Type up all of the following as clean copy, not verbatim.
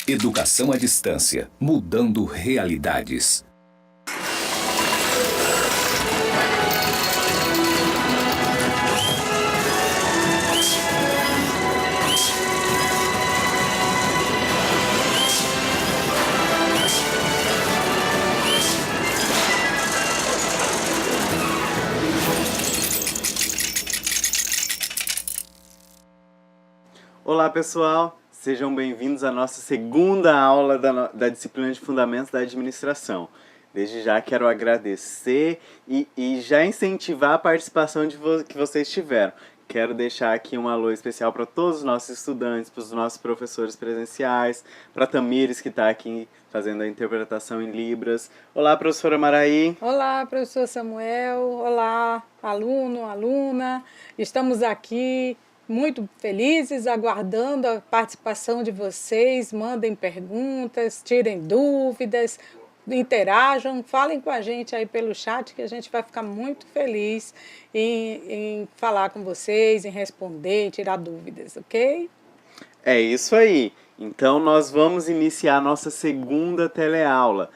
Educação à distância, mudando realidades. Olá pessoal, sejam bem-vindos à nossa segunda aula da disciplina de Fundamentos da Administração. Desde já quero agradecer e já incentivar a participação que vocês tiveram. Quero deixar aqui um alô especial para todos os nossos estudantes, para os nossos professores presenciais, para a Tamires que está aqui fazendo a interpretação em Libras. Olá, professora Maraí. Olá, professor Samuel. Olá, aluno, aluna. Estamos aqui muito felizes, aguardando a participação de vocês. Mandem perguntas, tirem dúvidas, interajam, falem com a gente aí pelo chat, que a gente vai ficar muito feliz em falar com vocês, em responder, em tirar dúvidas, ok? É isso aí. Então nós vamos iniciar a nossa segunda teleaula.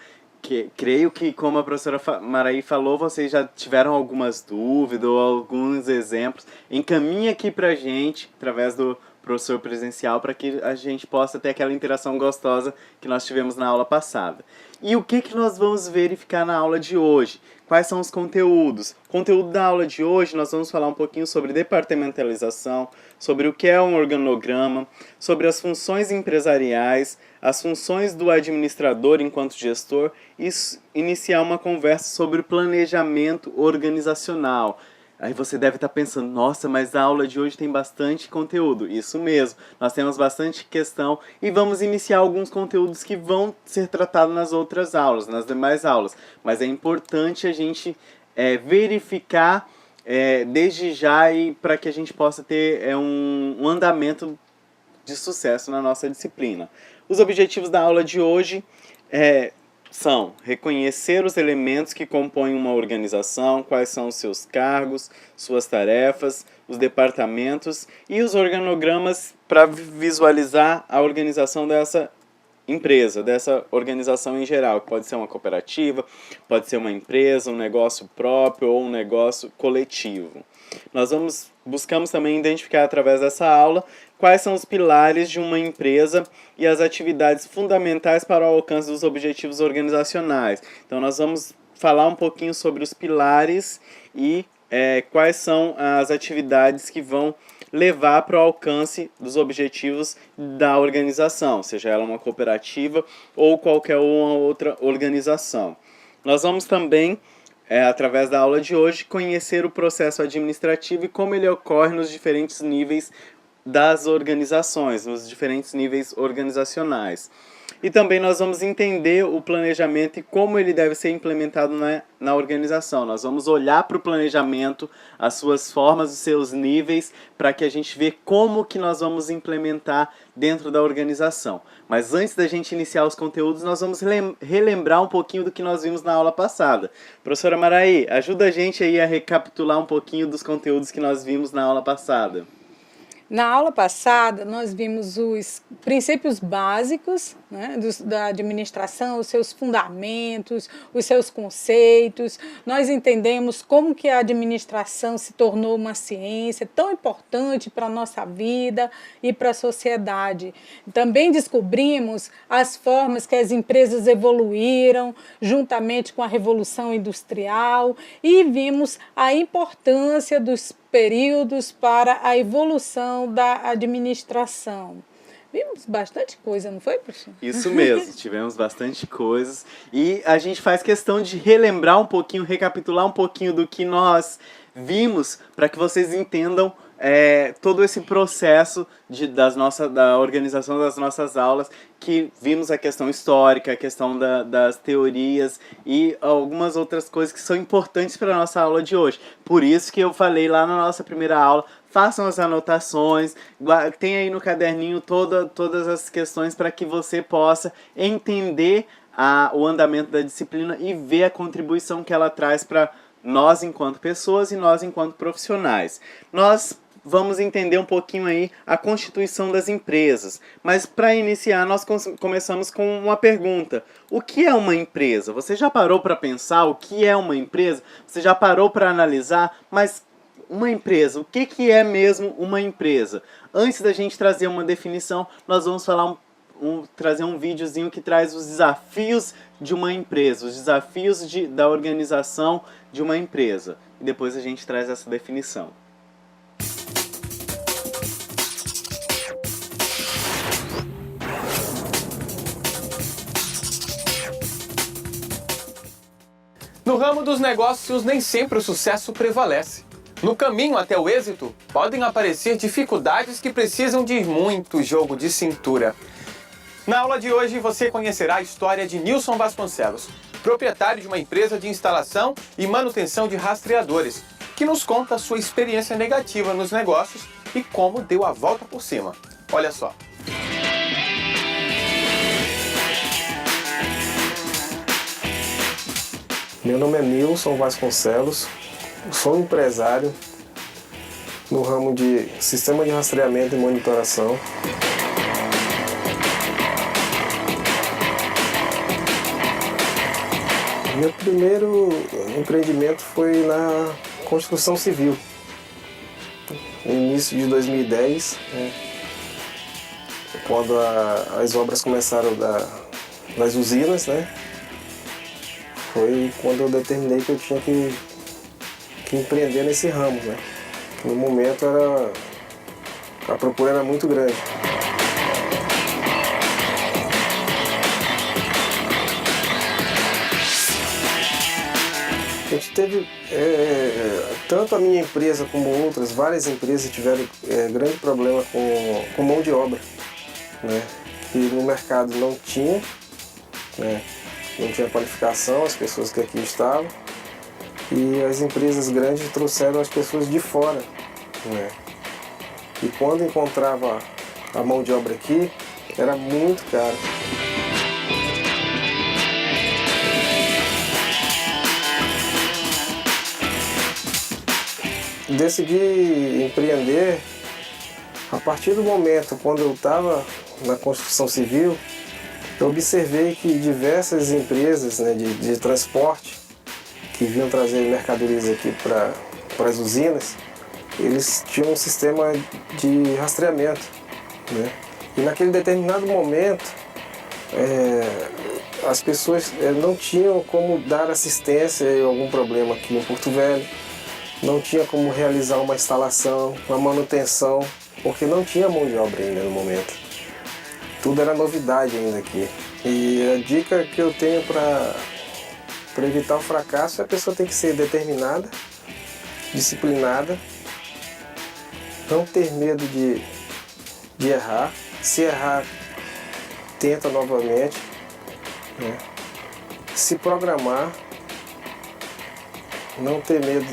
Creio que, como a professora Maraí falou, vocês já tiveram algumas dúvidas ou alguns exemplos. Encaminhe aqui pra gente, através do professor presencial, para que a gente possa ter aquela interação gostosa que nós tivemos na aula passada. E o que nós vamos verificar na aula de hoje? Quais são os conteúdos? Conteúdo da aula de hoje, nós vamos falar um pouquinho sobre departamentalização, sobre o que é um organograma, sobre as funções empresariais, as funções do administrador enquanto gestor e iniciar uma conversa sobre planejamento organizacional. Aí você deve estar pensando, nossa, mas a aula de hoje tem bastante conteúdo. Isso mesmo, nós temos bastante questão e vamos iniciar alguns conteúdos que vão ser tratados nas outras aulas, nas demais aulas. Mas é importante a gente verificar desde já e para que a gente possa ter um andamento de sucesso na nossa disciplina. Os objetivos da aula de hoje são reconhecer os elementos que compõem uma organização, quais são os seus cargos, suas tarefas, os departamentos e os organogramas para visualizar a organização dessa empresa, dessa organização em geral. Pode ser uma cooperativa, pode ser uma empresa, um negócio próprio ou um negócio coletivo. Nós buscamos também identificar através dessa aula quais são os pilares de uma empresa e as atividades fundamentais para o alcance dos objetivos organizacionais. Então nós vamos falar um pouquinho sobre os pilares e quais são as atividades que vão levar para o alcance dos objetivos da organização, seja ela uma cooperativa ou qualquer uma outra organização. Nós vamos também, através da aula de hoje, conhecer o processo administrativo e como ele ocorre nos diferentes níveis das organizações, nos diferentes níveis organizacionais. E também nós vamos entender o planejamento e como ele deve ser implementado na organização. Nós vamos olhar para o planejamento, as suas formas, os seus níveis, para que a gente veja como que nós vamos implementar dentro da organização. Mas antes da gente iniciar os conteúdos, nós vamos relembrar um pouquinho do que nós vimos na aula passada. Professora Maraí, ajuda a gente aí a recapitular um pouquinho dos conteúdos que nós vimos na aula passada. Na aula passada, nós vimos os princípios básicos, né, da administração, os seus fundamentos, os seus conceitos. Nós entendemos como que a administração se tornou uma ciência tão importante para a nossa vida e para a sociedade. Também descobrimos as formas que as empresas evoluíram juntamente com a Revolução Industrial e vimos a importância dos períodos para a evolução da administração. Vimos bastante coisa, não foi, professor? Isso mesmo, tivemos bastante coisas e a gente faz questão de relembrar um pouquinho, recapitular um pouquinho do que nós vimos para que vocês entendam todo esse processo da organização das nossas aulas, que vimos a questão histórica, a questão das teorias e algumas outras coisas que são importantes para a nossa aula de hoje. Por isso que eu falei lá na nossa primeira aula, façam as anotações, tem aí no caderninho todas as questões para que você possa entender o andamento da disciplina e ver a contribuição que ela traz para nós enquanto pessoas e nós enquanto profissionais. Nós vamos entender um pouquinho aí a constituição das empresas. Mas para iniciar, nós começamos com uma pergunta. O que é uma empresa? Você já parou para pensar o que é uma empresa? Você já parou para analisar? Mas uma empresa, o que é mesmo uma empresa? Antes da gente trazer uma definição, nós vamos falar trazer um videozinho que traz os desafios de uma empresa, os desafios da organização de uma empresa. E depois a gente traz essa definição. No ramo dos negócios, nem sempre o sucesso prevalece. No caminho até o êxito, podem aparecer dificuldades que precisam de muito jogo de cintura. Na aula de hoje, você conhecerá a história de Nilson Vasconcelos, proprietário de uma empresa de instalação e manutenção de rastreadores, que nos conta a sua experiência negativa nos negócios e como deu a volta por cima. Olha só. Meu nome é Nilson Vasconcelos, sou empresário no ramo de sistema de rastreamento e monitoração. Meu primeiro empreendimento foi na construção civil, no início de 2010, quando as obras começaram das usinas, foi quando eu determinei que eu tinha que empreender nesse ramo. No momento a procura era muito grande. A gente teve, tanto a minha empresa como outras, várias empresas tiveram grande problema com mão de obra, que no mercado não tinha, não tinha qualificação, as pessoas que aqui estavam, e as empresas grandes trouxeram as pessoas de fora. E quando encontrava a mão de obra aqui, era muito caro. Decidi empreender a partir do momento quando eu estava na construção civil. Eu observei que diversas empresas de transporte que vinham trazer mercadorias aqui para as usinas, eles tinham um sistema de rastreamento. E naquele determinado momento, as pessoas não tinham como dar assistência em algum problema aqui em Porto Velho, não tinha como realizar uma instalação, uma manutenção, porque não tinha mão de obra ainda no momento. Tudo era novidade ainda aqui. E a dica que eu tenho para evitar o fracasso é a pessoa tem que ser determinada, disciplinada, não ter medo de errar. Se errar, tenta novamente, se programar, não ter medo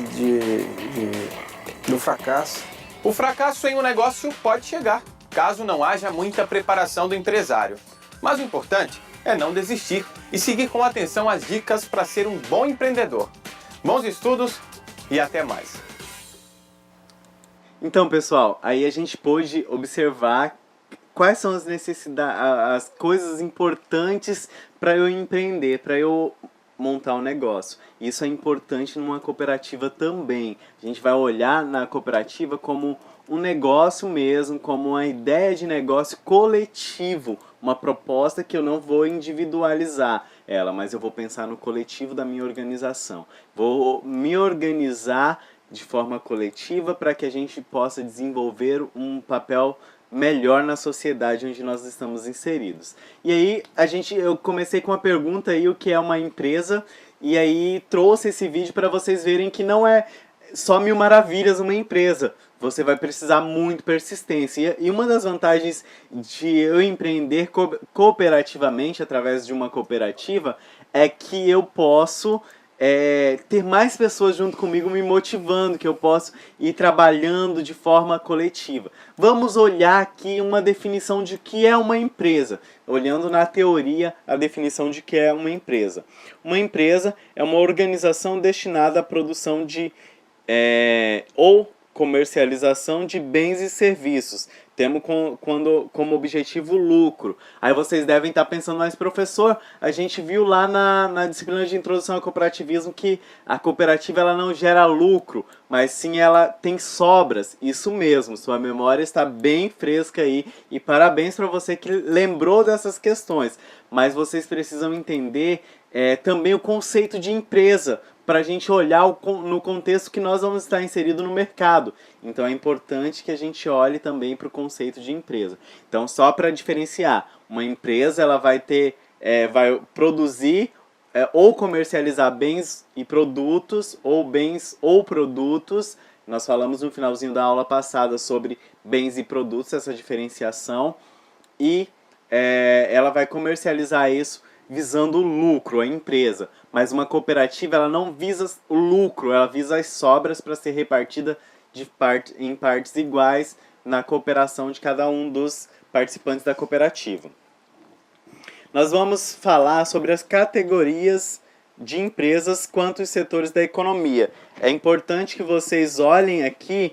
do fracasso. O fracasso em um negócio pode chegar, caso não haja muita preparação do empresário. Mas o importante é não desistir e seguir com atenção as dicas para ser um bom empreendedor. Bons estudos e até mais. Então, pessoal, aí a gente pôde observar quais são as necessidades, as coisas importantes para eu empreender, para eu montar um negócio. Isso é importante numa cooperativa também. A gente vai olhar na cooperativa como um negócio mesmo, como uma ideia de negócio coletivo, uma proposta que eu não vou individualizar ela, mas eu vou pensar no coletivo da minha organização. Vou me organizar de forma coletiva para que a gente possa desenvolver um papel melhor na sociedade onde nós estamos inseridos. E aí eu comecei com uma pergunta aí, o que é uma empresa, e aí trouxe esse vídeo para vocês verem que não é só mil maravilhas uma empresa. Você vai precisar muito persistência. E uma das vantagens de eu empreender cooperativamente, através de uma cooperativa, é que eu posso ter mais pessoas junto comigo me motivando, que eu posso ir trabalhando de forma coletiva. Vamos olhar aqui uma definição de que é uma empresa. Olhando na teoria a definição de que é uma empresa. Uma empresa é uma organização destinada à produção de ou comercialização de bens e serviços. Temos como objetivo lucro. Aí vocês devem estar pensando, mas professor, a gente viu lá na disciplina de introdução ao cooperativismo que a cooperativa ela não gera lucro, mas sim ela tem sobras. Isso mesmo, sua memória está bem fresca aí e parabéns para você que lembrou dessas questões. Mas vocês precisam entender também o conceito de empresa, para a gente olhar no contexto que nós vamos estar inserido no mercado. Então é importante que a gente olhe também para o conceito de empresa. Então, só para diferenciar, uma empresa ela vai vai produzir ou comercializar bens e produtos, ou bens ou produtos. Nós falamos no finalzinho da aula passada sobre bens e produtos, essa diferenciação. E ela vai comercializar isso visando o lucro, a empresa. Mas uma cooperativa ela não visa o lucro, ela visa as sobras para ser repartida em partes iguais na cooperação de cada um dos participantes da cooperativa. Nós vamos falar sobre as categorias de empresas quanto os setores da economia. É importante que vocês olhem aqui,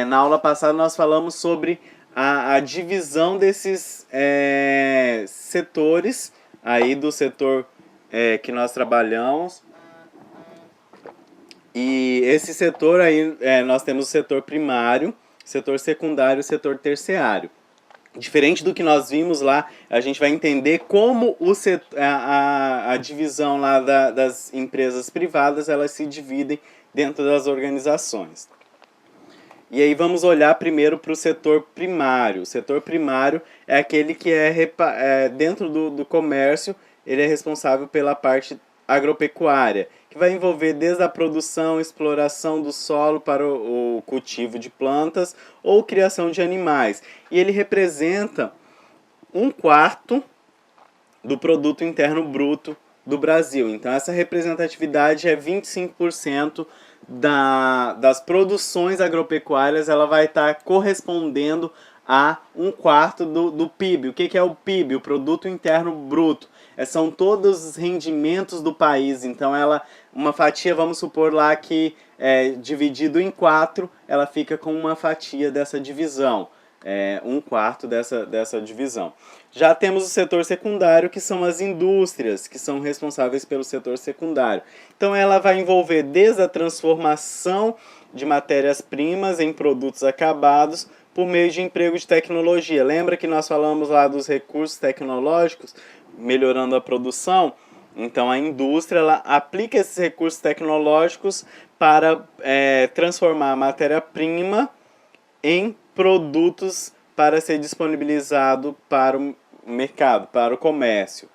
na aula passada nós falamos sobre a divisão desses setores, aí do setor que nós trabalhamos. E esse setor aí, nós temos o setor primário, setor secundário e setor terciário. Diferente do que nós vimos lá, a gente vai entender como a divisão lá das empresas privadas, elas se dividem dentro das organizações. E aí vamos olhar primeiro para o setor primário. O setor primário é aquele que dentro do comércio, ele é responsável pela parte agropecuária, que vai envolver desde a produção, exploração do solo para o cultivo de plantas ou criação de animais. E ele representa 1/4 do produto interno bruto do Brasil. Então essa representatividade é 25% das produções agropecuárias, ela vai estar correspondendo a 1/4 do PIB. O que é o PIB? O Produto Interno Bruto. São todos os rendimentos do país. Então, uma fatia, vamos supor lá que dividido em 4, ela fica com uma fatia dessa divisão. 1/4 dessa divisão. Já temos o setor secundário, que são as indústrias, que são responsáveis pelo setor secundário. Então, ela vai envolver desde a transformação de matérias-primas em produtos acabados por meio de emprego de tecnologia. Lembra que nós falamos lá dos recursos tecnológicos, melhorando a produção? Então, a indústria ela aplica esses recursos tecnológicos para transformar a matéria-prima em produtos para ser disponibilizado para o mercado, para o comércio.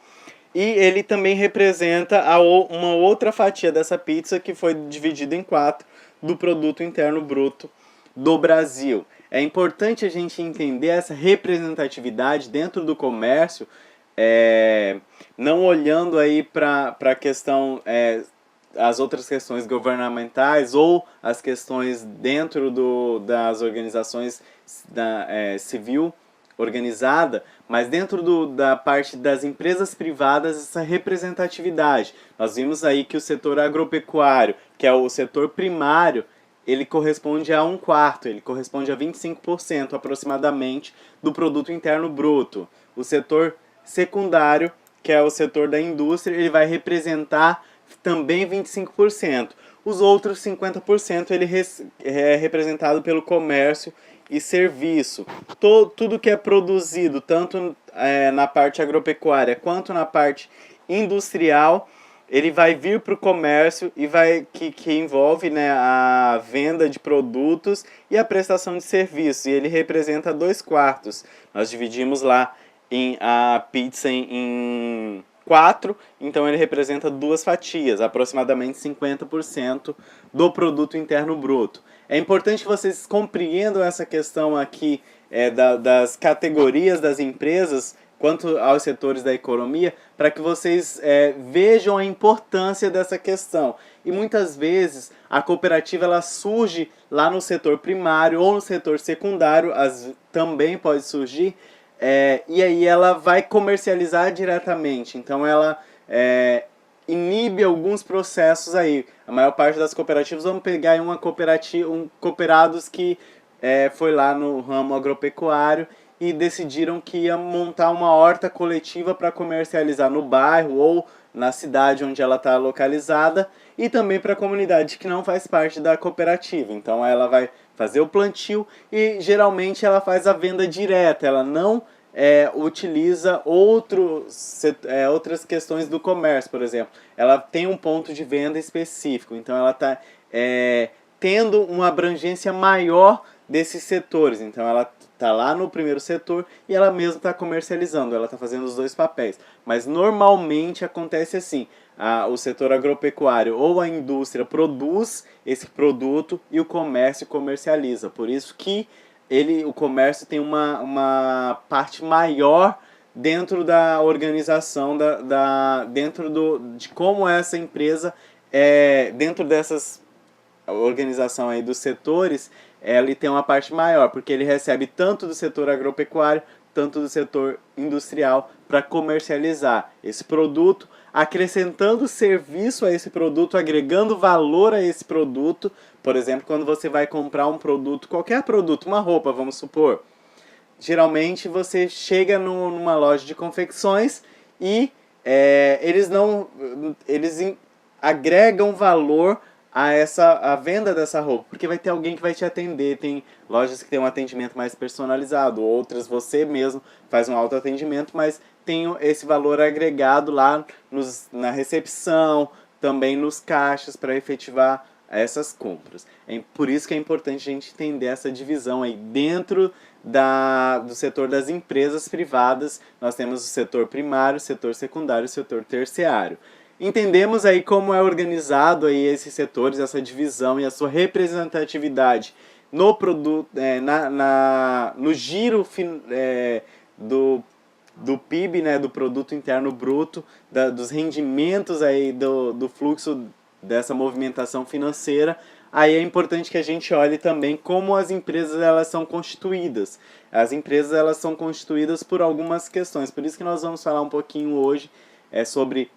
E ele também representa uma outra fatia dessa pizza que foi dividida em 4 do Produto Interno Bruto do Brasil. É importante a gente entender essa representatividade dentro do comércio, não olhando aí para a questão, as outras questões governamentais ou as questões dentro das organizações civil organizada, mas dentro da parte das empresas privadas, essa representatividade. Nós vimos aí que o setor agropecuário, que é o setor primário, ele corresponde a 1/4, ele corresponde a 25% aproximadamente do Produto Interno Bruto. O setor secundário, que é o setor da indústria, ele vai representar também 25%. Os outros 50% ele é representado pelo comércio e serviço. Tudo que é produzido, tanto na parte agropecuária quanto na parte industrial, ele vai vir para o comércio e que envolve, né, a venda de produtos e a prestação de serviços. E ele representa 2/4. Nós dividimos lá a pizza em 4, então ele representa 2 fatias, aproximadamente 50% do Produto Interno Bruto. É importante que vocês compreendam essa questão aqui das categorias das empresas quanto aos setores da economia, para que vocês vejam a importância dessa questão. E muitas vezes a cooperativa ela surge lá no setor primário ou no setor secundário, também pode surgir, e aí ela vai comercializar diretamente. Então ela inibe alguns processos aí. A maior parte das cooperativas, vamos pegar uma cooperativa, cooperados que foi lá no ramo agropecuário e decidiram que ia montar uma horta coletiva para comercializar no bairro ou na cidade onde ela está localizada e também para a comunidade que não faz parte da cooperativa. Então ela vai fazer o plantio e geralmente ela faz a venda direta, ela não utiliza outras questões do comércio, por exemplo. Ela tem um ponto de venda específico, então ela está tendo uma abrangência maior desses setores. Então ela está lá no primeiro setor e ela mesma está comercializando, ela está fazendo os dois papéis. Mas normalmente acontece assim, o setor agropecuário ou a indústria produz esse produto e o comércio comercializa. Por isso que o comércio tem uma parte maior dentro da organização, dentro de como essa empresa, dentro dessas organização aí dos setores, ele tem uma parte maior, porque ele recebe tanto do setor agropecuário, tanto do setor industrial para comercializar esse produto, acrescentando serviço a esse produto, agregando valor a esse produto. Por exemplo, quando você vai comprar um produto, qualquer produto, uma roupa, vamos supor, geralmente você chega numa loja de confecções e eles agregam valor a venda dessa roupa, porque vai ter alguém que vai te atender. Tem lojas que tem um atendimento mais personalizado, outras você mesmo faz um autoatendimento, mas tem esse valor agregado lá na recepção, também nos caixas para efetivar essas compras. Por isso que é importante a gente entender essa divisão aí. Dentro do setor das empresas privadas, nós temos o setor primário, o setor secundário e o setor terciário. Entendemos aí como é organizado aí esses setores, essa divisão e a sua representatividade no produto, no giro do PIB, né, do Produto Interno Bruto, dos rendimentos aí do fluxo dessa movimentação financeira. Aí é importante que a gente olhe também como as empresas elas são constituídas. As empresas elas são constituídas por algumas questões, por isso que nós vamos falar um pouquinho hoje sobre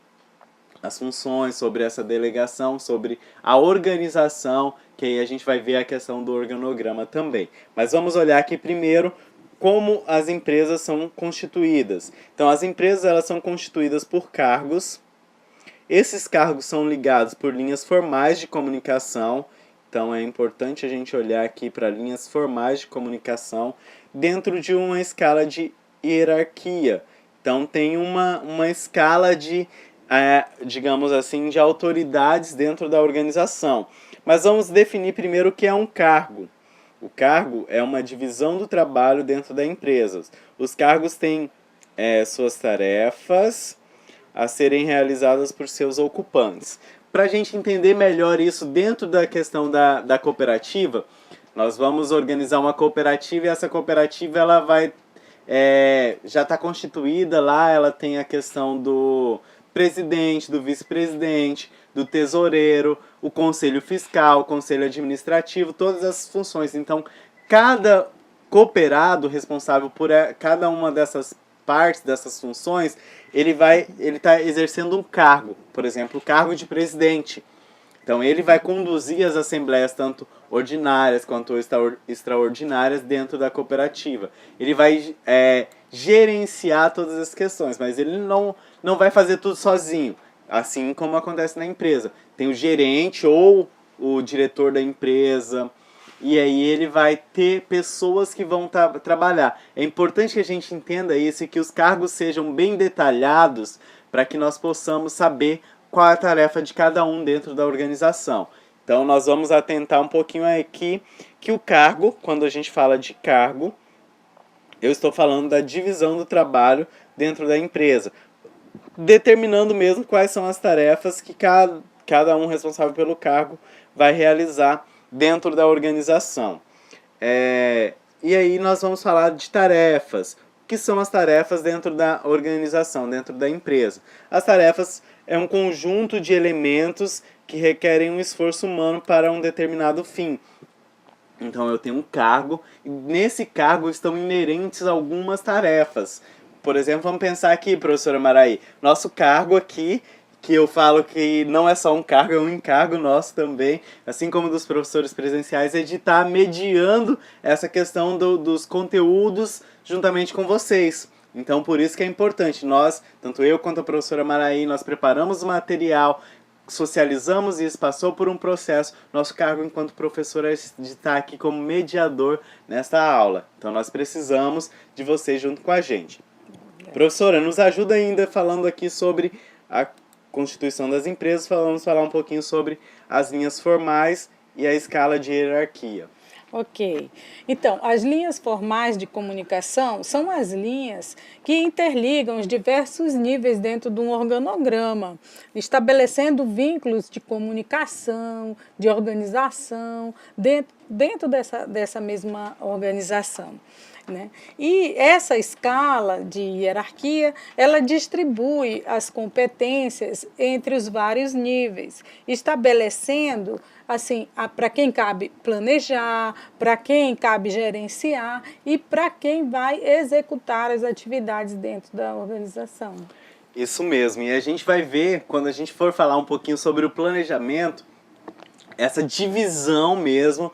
as funções, sobre essa delegação, sobre a organização, que aí a gente vai ver a questão do organograma também. Mas vamos olhar aqui primeiro como as empresas são constituídas. Então as empresas elas são constituídas por cargos. Esses cargos são ligados por linhas formais de comunicação. Então é importante a gente olhar aqui para linhas formais de comunicação dentro de uma escala de hierarquia. Então tem uma escala de digamos assim, de autoridades dentro da organização. Mas vamos definir primeiro o que é um cargo. O cargo é uma divisão do trabalho dentro da empresa. Os cargos têm suas tarefas a serem realizadas por seus ocupantes. Para a gente entender melhor isso dentro da questão da cooperativa, nós vamos organizar uma cooperativa e essa cooperativa ela vai já está constituída lá, ela tem a questão do presidente, do vice-presidente, do tesoureiro, o conselho fiscal, o conselho administrativo, todas as funções. Então, cada cooperado responsável por cada uma dessas partes, dessas funções, ele está exercendo um cargo, por exemplo, o cargo de presidente. Então, ele vai conduzir as assembleias, tanto ordinárias quanto extraordinárias, dentro da cooperativa. Ele vai gerenciar todas as questões, mas ele não vai fazer tudo sozinho, assim como acontece na empresa. Tem o gerente ou o diretor da empresa, e aí ele vai ter pessoas que vão trabalhar. É importante que a gente entenda isso e que os cargos sejam bem detalhados para que nós possamos saber qual é a tarefa de cada um dentro da organização. Então nós vamos atentar um pouquinho aqui que o cargo, quando a gente fala de cargo, eu estou falando da divisão do trabalho dentro da empresa, determinando mesmo quais são as tarefas que cada um responsável pelo cargo vai realizar dentro da organização. E aí nós vamos falar de tarefas. O que são as tarefas dentro da organização, dentro da empresa? As tarefas é um conjunto de elementos que requerem um esforço humano para um determinado fim. Então eu tenho um cargo, e nesse cargo estão inerentes algumas tarefas. Por exemplo, vamos pensar aqui, professora Maraí, nosso cargo aqui que eu falo que não é só um cargo, é um encargo nosso também, assim como dos professores presenciais, é de estar mediando essa questão dos conteúdos juntamente com vocês. Então, por isso que é importante, nós, tanto eu quanto a professora Maraí, nós preparamos o material, socializamos e isso passou por um processo. Nosso cargo enquanto professor é de estar aqui como mediador nesta aula. Então, nós precisamos de vocês junto com a gente. Professora, nos ajuda ainda falando aqui sobre a Constituição das Empresas, vamos falar um pouquinho sobre as linhas formais e a escala de hierarquia. Ok. Então, as linhas formais de comunicação são as linhas que interligam os diversos níveis dentro de um organograma, estabelecendo vínculos de comunicação, de organização, dentro dessa mesma organização. Né? E essa escala de hierarquia, ela distribui as competências entre os vários níveis, estabelecendo assim, para quem cabe planejar, para quem cabe gerenciar e para quem vai executar as atividades dentro da organização. Isso mesmo, e a gente vai ver, quando a gente for falar um pouquinho sobre o planejamento, essa divisão mesmo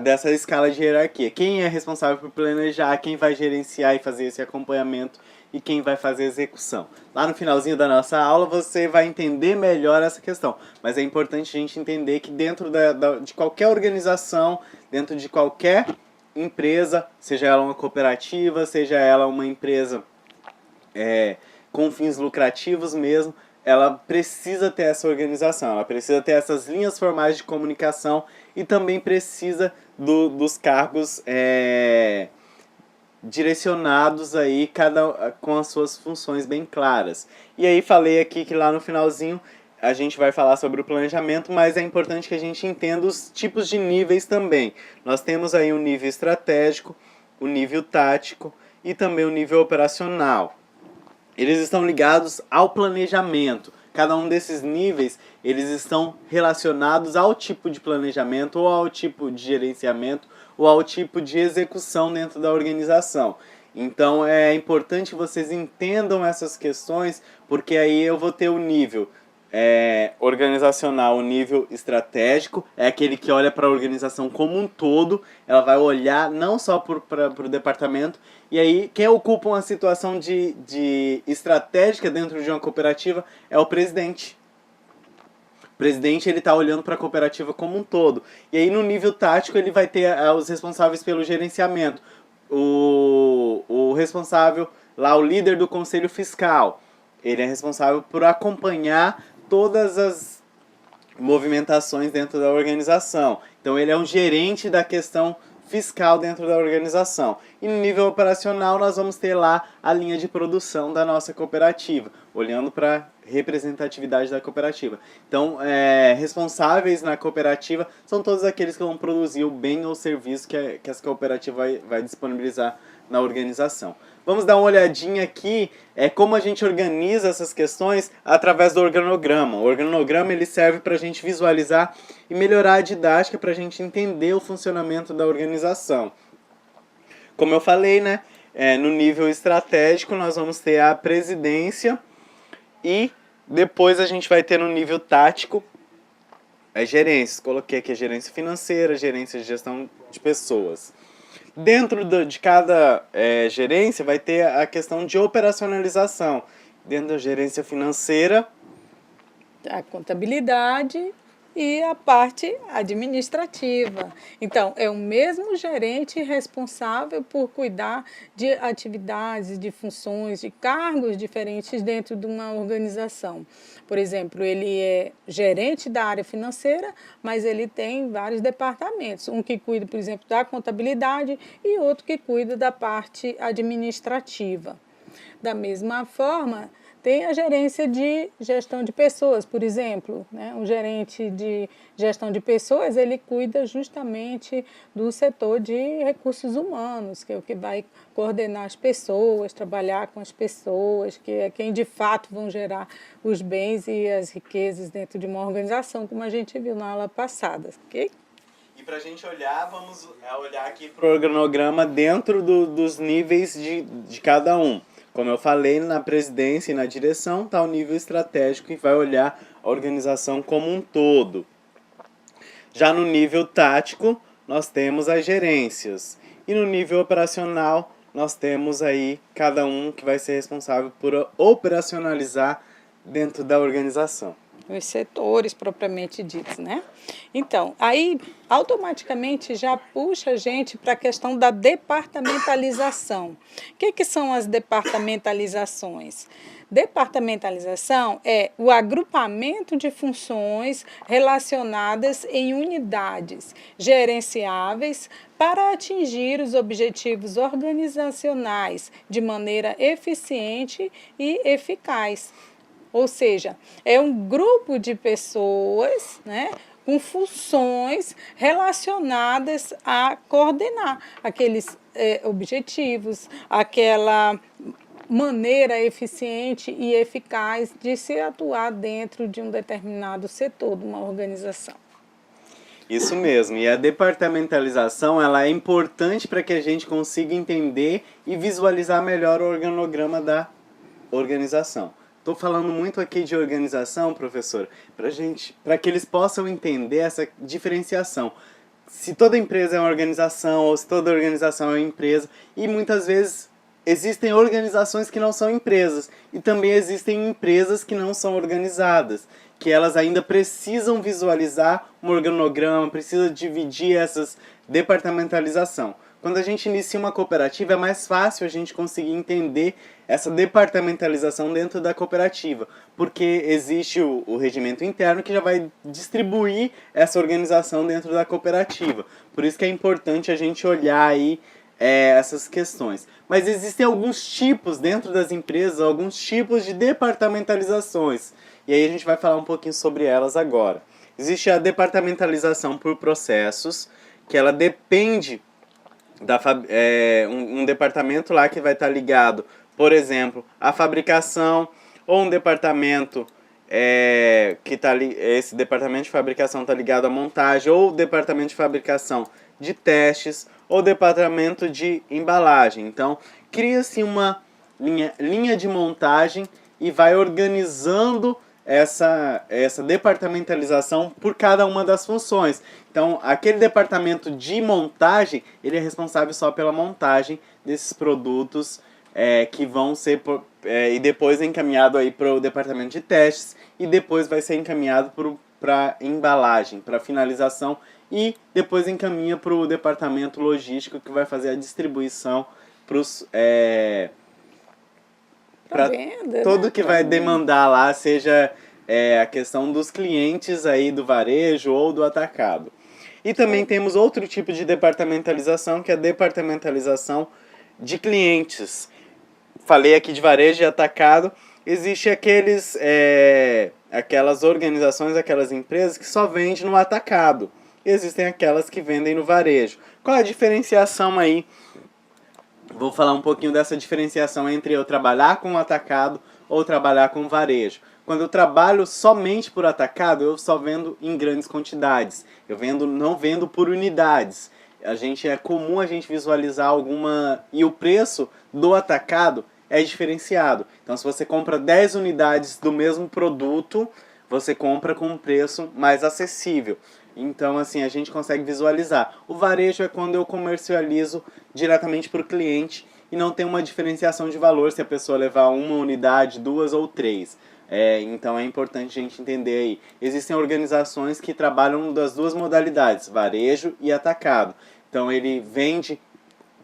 dessa escala de hierarquia. Quem é responsável por planejar, quem vai gerenciar e fazer esse acompanhamento e quem vai fazer a execução. Lá no finalzinho da nossa aula você vai entender melhor essa questão, mas é importante a gente entender que dentro de qualquer organização, dentro de qualquer empresa, seja ela uma cooperativa, seja ela uma empresa com fins lucrativos mesmo, ela precisa ter essa organização, ela precisa ter essas linhas formais de comunicação e também precisa dos cargos direcionados aí, cada com as suas funções bem claras. E aí falei aqui que lá no finalzinho a gente vai falar sobre o planejamento, mas é importante que a gente entenda os tipos de níveis também. Nós temos aí o nível estratégico, o nível tático e também o nível operacional. Eles estão ligados ao planejamento. Cada um desses níveis, eles estão relacionados ao tipo de planejamento, ou ao tipo de gerenciamento, ou ao tipo de execução dentro da organização. Então é importante que vocês entendam essas questões, porque aí eu vou ter o nível organizacional, o nível estratégico, é aquele que olha para a organização como um todo, ela vai olhar não só para o departamento, e aí quem ocupa uma situação de estratégica dentro de uma cooperativa é o presidente. O presidente ele está olhando para a cooperativa como um todo. E aí no nível tático ele vai ter os responsáveis pelo gerenciamento, o responsável lá, o líder do conselho fiscal, ele é responsável por acompanhar todas as movimentações dentro da organização. Então ele é um gerente da questão fiscal dentro da organização. E no nível operacional nós vamos ter lá a linha de produção da nossa cooperativa, olhando para a representatividade da cooperativa. Então, responsáveis na cooperativa são todos aqueles que vão produzir o bem ou serviço que essa cooperativa vai disponibilizar na organização. Vamos dar uma olhadinha aqui como a gente organiza essas questões através do organograma. O organograma ele serve para a gente visualizar e melhorar a didática, para a gente entender o funcionamento da organização. Como eu falei, né, no nível estratégico nós vamos ter a presidência e depois a gente vai ter no nível tático as gerências. Coloquei aqui a gerência financeira, gerência de gestão de pessoas. Dentro de cada gerência vai ter a questão de operacionalização. Dentro da gerência financeira, a contabilidade e a parte administrativa. Então, é o mesmo gerente responsável por cuidar de atividades, de funções, de cargos diferentes dentro de uma organização. Por exemplo, ele é gerente da área financeira, mas ele tem vários departamentos. Um que cuida, por exemplo, da contabilidade e outro que cuida da parte administrativa. Da mesma forma, tem a gerência de gestão de pessoas, por exemplo, né? Um gerente de gestão de pessoas, ele cuida justamente do setor de recursos humanos, que é o que vai coordenar as pessoas, trabalhar com as pessoas, que é quem de fato vão gerar os bens e as riquezas dentro de uma organização, como a gente viu na aula passada, ok? E para a gente olhar, vamos olhar aqui para o organograma dentro dos níveis de cada um. Como eu falei, na presidência e na direção está o nível estratégico e vai olhar a organização como um todo. Já no nível tático, nós temos as gerências. E no nível operacional, nós temos aí cada um que vai ser responsável por operacionalizar dentro da organização. Os setores propriamente ditos, né? Então, aí automaticamente já puxa a gente para a questão da departamentalização. O que são as departamentalizações? Departamentalização é o agrupamento de funções relacionadas em unidades gerenciáveis para atingir os objetivos organizacionais de maneira eficiente e eficaz. Ou seja, é um grupo de pessoas, né, com funções relacionadas a coordenar aqueles objetivos, aquela maneira eficiente e eficaz de se atuar dentro de um determinado setor de uma organização. Isso mesmo, e a departamentalização ela é importante para que a gente consiga entender e visualizar melhor o organograma da organização. Estou falando muito aqui de organização, professor, para que eles possam entender essa diferenciação. Se toda empresa é uma organização ou se toda organização é uma empresa, e muitas vezes existem organizações que não são empresas e também existem empresas que não são organizadas, que elas ainda precisam visualizar um organograma, precisam dividir essas departamentalização. Quando a gente inicia uma cooperativa, é mais fácil a gente conseguir entender essa departamentalização dentro da cooperativa, porque existe o regimento interno que já vai distribuir essa organização dentro da cooperativa. Por isso que é importante a gente olhar aí essas questões. Mas existem alguns tipos dentro das empresas, alguns tipos de departamentalizações. E aí a gente vai falar um pouquinho sobre elas agora. Existe a departamentalização por processos, que ela depende um departamento lá que vai estar ligado, por exemplo, à fabricação, ou um departamento esse departamento de fabricação está ligado à montagem, ou o departamento de fabricação de testes, ou departamento de embalagem. Então, cria-se uma linha de montagem e vai organizando essa departamentalização por cada uma das funções. Então, aquele departamento de montagem, ele é responsável só pela montagem desses produtos que vão ser e depois é encaminhado aí para o departamento de testes e depois vai ser encaminhado para embalagem, para finalização e depois encaminha para o departamento logístico que vai fazer a distribuição para tudo, né, que vai demandar lá, seja a questão dos clientes aí do varejo ou do atacado. E também temos outro tipo de departamentalização, que é a departamentalização de clientes. Falei aqui de varejo e atacado. Existe aquelas organizações, aquelas empresas que só vendem no atacado. Existem aquelas que vendem no varejo. Qual é a diferenciação aí? Vou falar um pouquinho dessa diferenciação entre eu trabalhar com atacado ou trabalhar com varejo. Quando eu trabalho somente por atacado, eu só vendo em grandes quantidades. Eu não vendo por unidades. É comum a gente visualizar e o preço do atacado é diferenciado. Então, se você compra 10 unidades do mesmo produto, você compra com um preço mais acessível. Então, assim, a gente consegue visualizar. O varejo é quando eu comercializo diretamente para o cliente e não tem uma diferenciação de valor se a pessoa levar uma unidade, 2 ou 3. Então é importante a gente entender aí. Existem organizações que trabalham das duas modalidades, varejo e atacado. Então ele vende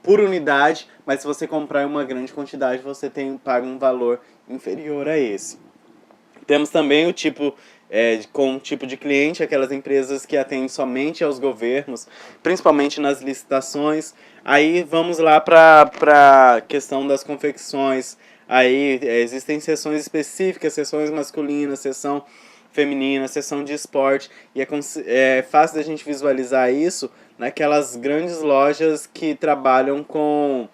por unidade, mas se você comprar em uma grande quantidade, você paga um valor inferior a esse. Temos também o tipo de cliente, aquelas empresas que atendem somente aos governos, principalmente nas licitações. Aí vamos lá para a questão das confecções. Aí existem seções específicas, seções masculinas, seção feminina, seção de esporte. E é fácil da gente visualizar isso naquelas grandes lojas que trabalham com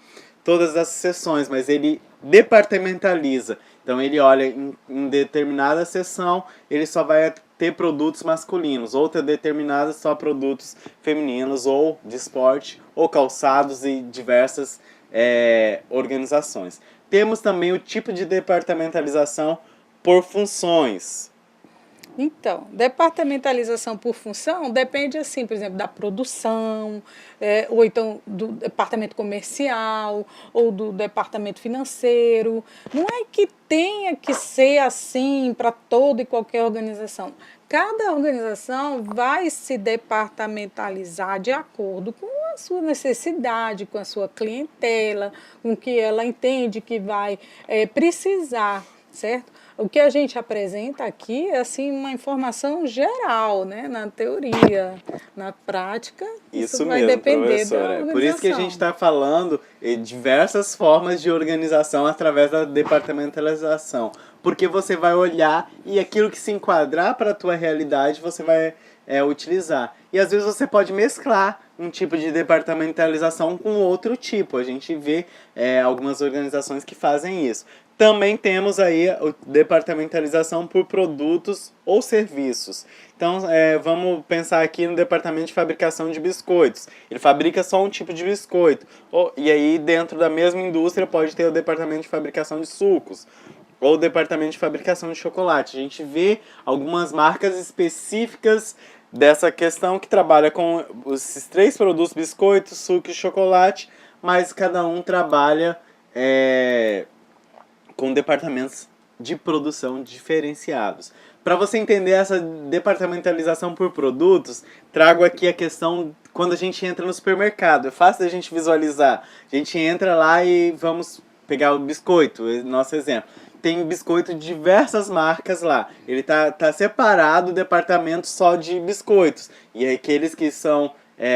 todas as seções, mas ele departamentaliza. Então ele olha em determinada seção, ele só vai ter produtos masculinos, outra determinada só produtos femininos, ou de esporte, ou calçados e diversas organizações. Temos também o tipo de departamentalização por funções. Então, departamentalização por função depende, assim, por exemplo, da produção, ou então do departamento comercial, ou do departamento financeiro. Não é que tenha que ser assim para toda e qualquer organização. Cada organização vai se departamentalizar de acordo com a sua necessidade, com a sua clientela, com o que ela entende que vai precisar, certo? O que a gente apresenta aqui é assim, uma informação geral, né? Na teoria, na prática, isso vai mesmo, depender da professora. organização. Por isso que a gente está falando diversas formas de organização através da departamentalização. Porque você vai olhar e aquilo que se enquadrar para a tua realidade, você vai utilizar. E às vezes você pode mesclar um tipo de departamentalização com outro tipo. A gente vê algumas organizações que fazem isso. Também temos aí a departamentalização por produtos ou serviços. Então, vamos pensar aqui no departamento de fabricação de biscoitos. Ele fabrica só um tipo de biscoito. E aí, dentro da mesma indústria, pode ter o departamento de fabricação de sucos ou o departamento de fabricação de chocolate. A gente vê algumas marcas específicas dessa questão que trabalha com esses 3 produtos, biscoito, suco e chocolate, mas cada um trabalha com departamentos de produção diferenciados. Para você entender essa departamentalização por produtos, trago aqui a questão quando a gente entra no supermercado. É fácil da gente visualizar. A gente entra lá e vamos pegar o biscoito, nosso exemplo. Tem biscoito de diversas marcas lá. Ele tá separado o departamento só de biscoitos. E aqueles que são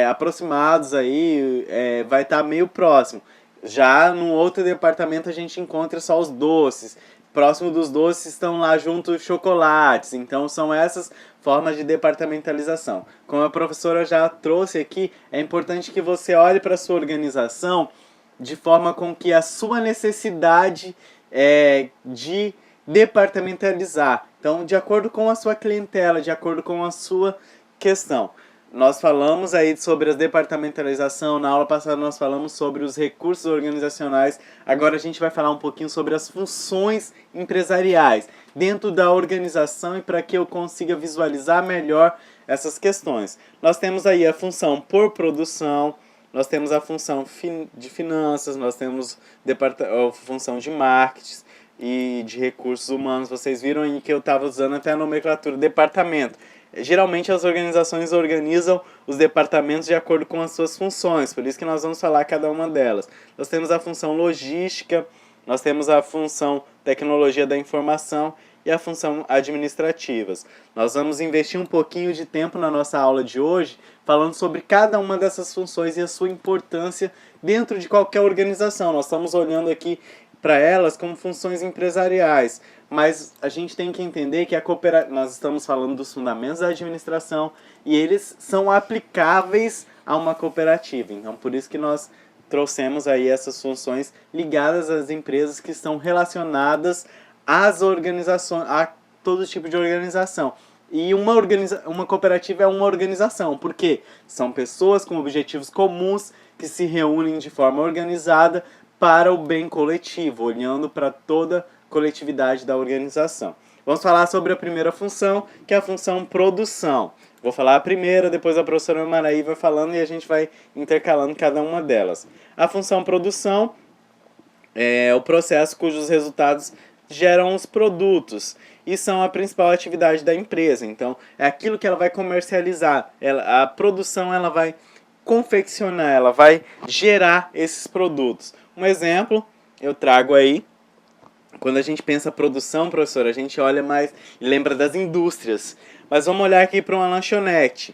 aproximados aí, vai estar meio próximo. Já no outro departamento a gente encontra só os doces. Próximo dos doces estão lá junto os chocolates. Então são essas formas de departamentalização. Como a professora já trouxe aqui, é importante que você olhe para a sua organização de forma com que a sua necessidade de departamentalizar. Então, de acordo com a sua clientela, de acordo com a sua questão. Nós falamos aí sobre a departamentalização, na aula passada nós falamos sobre os recursos organizacionais, agora a gente vai falar um pouquinho sobre as funções empresariais dentro da organização e para que eu consiga visualizar melhor essas questões. Nós temos aí a função por produção, nós temos a função de finanças, nós temos a função de marketing e de recursos humanos. Vocês viram aí que eu estava usando até a nomenclatura departamento. Geralmente as organizações organizam os departamentos de acordo com as suas funções, por isso que nós vamos falar cada uma delas. Nós temos a função logística, nós temos a função tecnologia da informação e a função administrativas. Nós vamos investir um pouquinho de tempo na nossa aula de hoje falando sobre cada uma dessas funções e a sua importância dentro de qualquer organização. Nós estamos olhando aqui para elas como funções empresariais, mas a gente tem que entender que nós estamos falando dos fundamentos da administração e eles são aplicáveis a uma cooperativa. Então, por isso que nós trouxemos aí essas funções ligadas às empresas que estão relacionadas às organizações, a todo tipo de organização. E uma cooperativa é uma organização, porque são pessoas com objetivos comuns que se reúnem de forma organizada para o bem coletivo, olhando para toda a coletividade da organização. Vamos falar sobre a primeira função, que é a função produção. Vou falar a primeira, depois a professora Maraí vai falando e a gente vai intercalando cada uma delas. A função produção é o processo cujos resultados geram os produtos e são a principal atividade da empresa. Então, é aquilo que ela vai comercializar. A produção ela vai confeccionar, ela vai gerar esses produtos. Um exemplo, eu trago aí, quando a gente pensa produção, professor, a gente olha mais e lembra das indústrias. Mas vamos olhar aqui para uma lanchonete.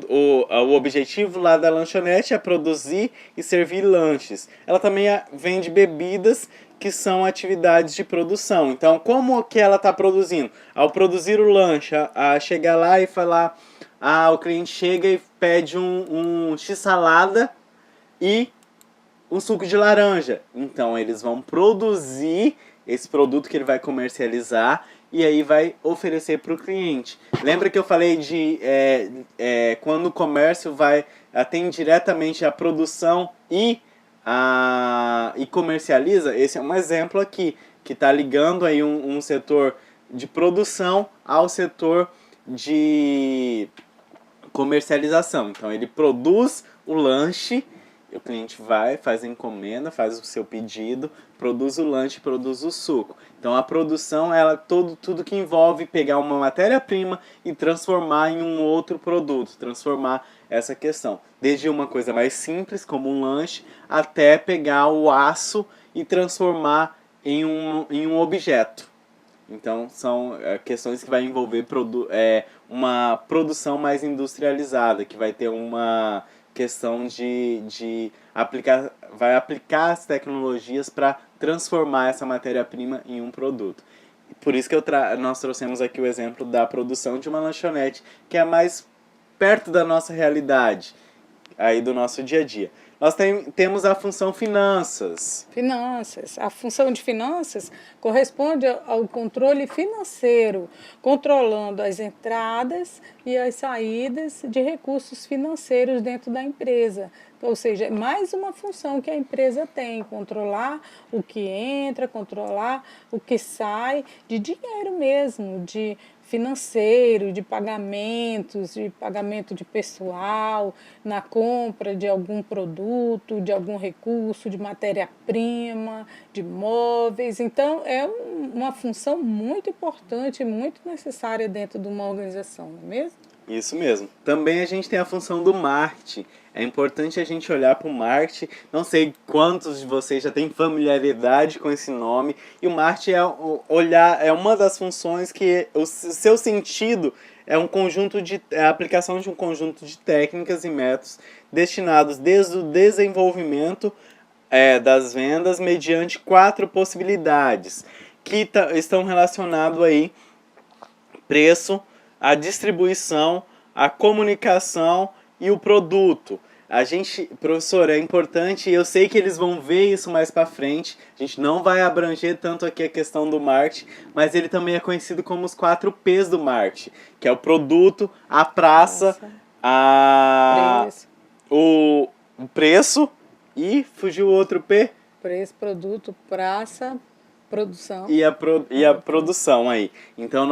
O objetivo lá da lanchonete é produzir e servir lanches. Ela também vende bebidas que são atividades de produção. Então, como que ela está produzindo? Ao produzir o lanche, a chegar lá e falar, o cliente chega e pede um x-salada e um suco de laranja. Então, eles vão produzir esse produto que ele vai comercializar e aí vai oferecer para o cliente. Lembra que eu falei de quando o comércio atende diretamente a produção e e comercializa, esse é um exemplo aqui, que está ligando aí um setor de produção ao setor de comercialização. Então ele produz o lanche, o cliente vai, faz a encomenda, faz o seu pedido, produz o lanche, produz o suco. Então a produção, tudo que envolve pegar uma matéria-prima e transformar em um outro produto, transformar essa questão. Desde uma coisa mais simples, como um lanche, até pegar o aço e transformar em um objeto. Então são questões que vai envolver uma produção mais industrializada, que vai ter uma questão de vai aplicar as tecnologias para transformar essa matéria-prima em um produto. Por isso que nós trouxemos aqui o exemplo da produção de uma lanchonete, que é mais perto da nossa realidade, aí do nosso dia a dia. Nós temos a função finanças. Finanças. A função de finanças corresponde ao controle financeiro, controlando as entradas e as saídas de recursos financeiros dentro da empresa. Ou seja, é mais uma função que a empresa tem, controlar o que entra, controlar o que sai, de dinheiro mesmo, de financeiro, de pagamento de pessoal, na compra de algum produto, de algum recurso, de matéria-prima, de móveis. Então, é uma função muito importante, muito necessária dentro de uma organização, não é mesmo? Isso mesmo. Também a gente tem a função do marketing. É importante a gente olhar para o marketing. Não sei quantos de vocês já têm familiaridade com esse nome. E o marketing é uma das funções que o seu sentido é a aplicação de um conjunto de técnicas e métodos destinados desde o desenvolvimento das vendas mediante 4 possibilidades que estão relacionados aí: preço, a distribuição, a comunicação e o produto. Professor, é importante, eu sei que eles vão ver isso mais para frente, a gente não vai abranger tanto aqui a questão do marketing, mas ele também é conhecido como os 4 P's do marketing, que é o produto, a praça, o preço e fugiu o outro P? Preço, produto, praça, produção. E a produção aí. Então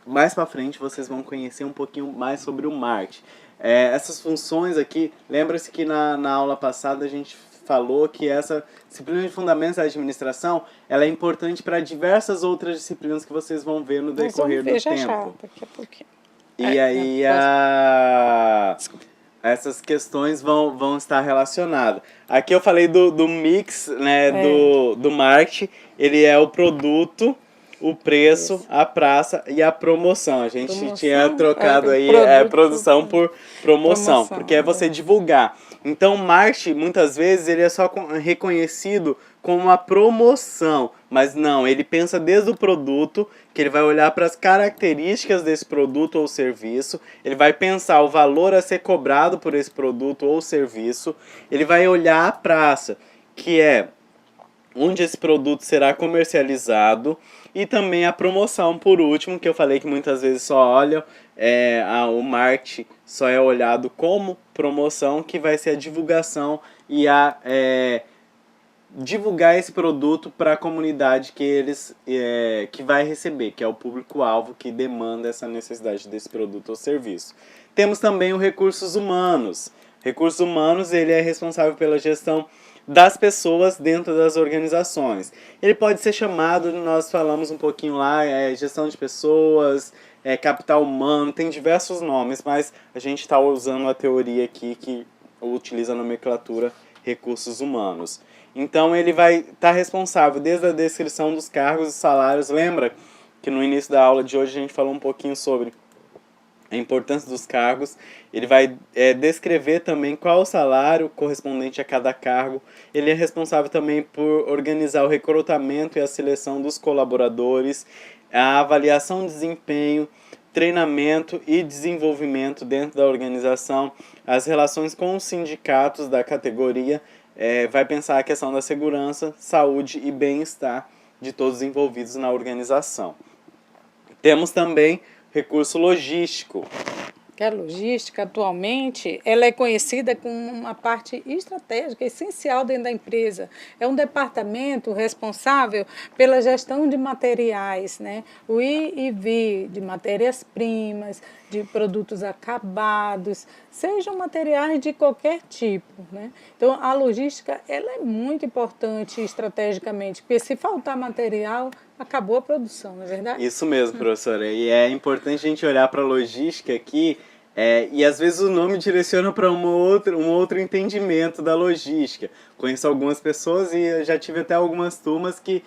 mais para frente vocês vão conhecer um pouquinho mais sobre o marketing. Essas funções aqui, lembra-se que na aula passada a gente falou que essa disciplina de fundamentos da administração, ela é importante para diversas outras disciplinas que vocês vão ver no decorrer do tempo. Daqui a pouquinho. E aí essas questões vão estar relacionadas. Aqui eu falei do mix, né, do marketing. Ele é o produto, o preço, a praça e a promoção. A gente tinha trocado aí produção por promoção, porque é você divulgar. Então, o marketing, muitas vezes, ele é só reconhecido como uma promoção, mas não, ele pensa desde o produto, que ele vai olhar para as características desse produto ou serviço, ele vai pensar o valor a ser cobrado por esse produto ou serviço, ele vai olhar a praça, que é onde esse produto será comercializado, e também a promoção, por último, que eu falei que muitas vezes só olham, o marketing só é olhado como promoção, que vai ser a divulgação e divulgar esse produto para a comunidade que vai receber, que é o público-alvo que demanda essa necessidade desse produto ou serviço. Temos também os recursos humanos. Recursos humanos, ele é responsável pela gestão das pessoas dentro das organizações. Ele pode ser chamado, nós falamos um pouquinho lá, gestão de pessoas, capital humano, tem diversos nomes, mas a gente está usando a teoria aqui que utiliza a nomenclatura recursos humanos. Então ele vai estar responsável desde a descrição dos cargos e salários. Lembra que no início da aula de hoje a gente falou um pouquinho sobre a importância dos cargos. Ele vai descrever também qual o salário correspondente a cada cargo. Ele é responsável também por organizar o recrutamento e a seleção dos colaboradores, a avaliação de desempenho, treinamento e desenvolvimento dentro da organização, as relações com os sindicatos da categoria, vai pensar a questão da segurança, saúde e bem-estar de todos os envolvidos na organização. Temos também recurso logístico. que a logística, atualmente, ela é conhecida como uma parte estratégica, essencial dentro da empresa. É um departamento responsável pela gestão de materiais, né? O ir e vir de matérias-primas, de produtos acabados, sejam materiais de qualquer tipo, né? Então, a logística ela é muito importante estrategicamente, porque se faltar material, acabou a produção, não é verdade? Isso mesmo, professora. E é importante a gente olhar para a logística aqui, e às vezes o nome direciona para um outro entendimento da logística. Conheço algumas pessoas e eu já tive até algumas turmas que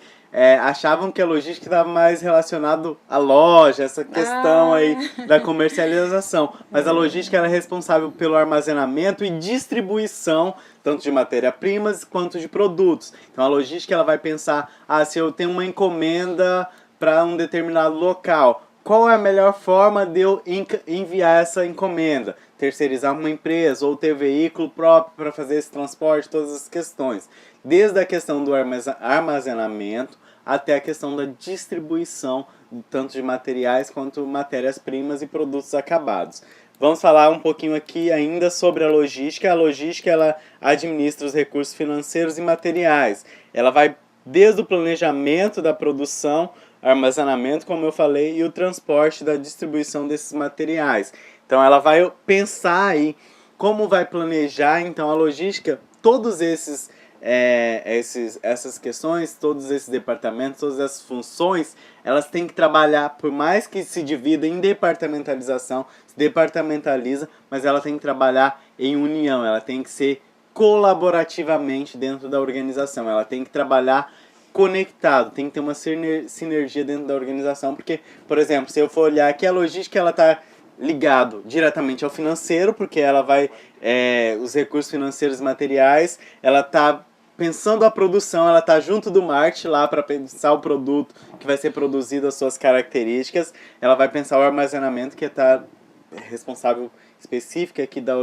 achavam que a logística estava mais relacionado à loja, essa questão aí da comercialização. Mas a logística ela é responsável pelo armazenamento e distribuição tanto de matéria-primas quanto de produtos. Então a logística ela vai pensar, se eu tenho uma encomenda para um determinado local, qual é a melhor forma de eu enviar essa encomenda? Terceirizar uma empresa ou ter veículo próprio para fazer esse transporte, todas as questões. Desde a questão do armazenamento até a questão da distribuição, tanto de materiais quanto matérias-primas e produtos acabados. Vamos falar um pouquinho aqui ainda sobre a logística. A logística ela administra os recursos financeiros e materiais. Ela vai desde o planejamento da produção, armazenamento, como eu falei, e o transporte da distribuição desses materiais. Então ela vai pensar aí como vai planejar então a logística, todos essas questões, todos esses departamentos, todas essas funções, elas têm que trabalhar, por mais que se divida em departamentalização, se departamentaliza, mas ela tem que trabalhar em união, ela tem que ser colaborativamente dentro da organização, ela tem que trabalhar conectado, tem que ter uma sinergia dentro da organização, porque, por exemplo, se eu for olhar aqui, a logística ela está ligado diretamente ao financeiro, porque ela vai, os recursos financeiros e materiais, ela está pensando a produção, ela está junto do marketing lá para pensar o produto que vai ser produzido, as suas características, ela vai pensar o armazenamento, que está responsável específica aqui da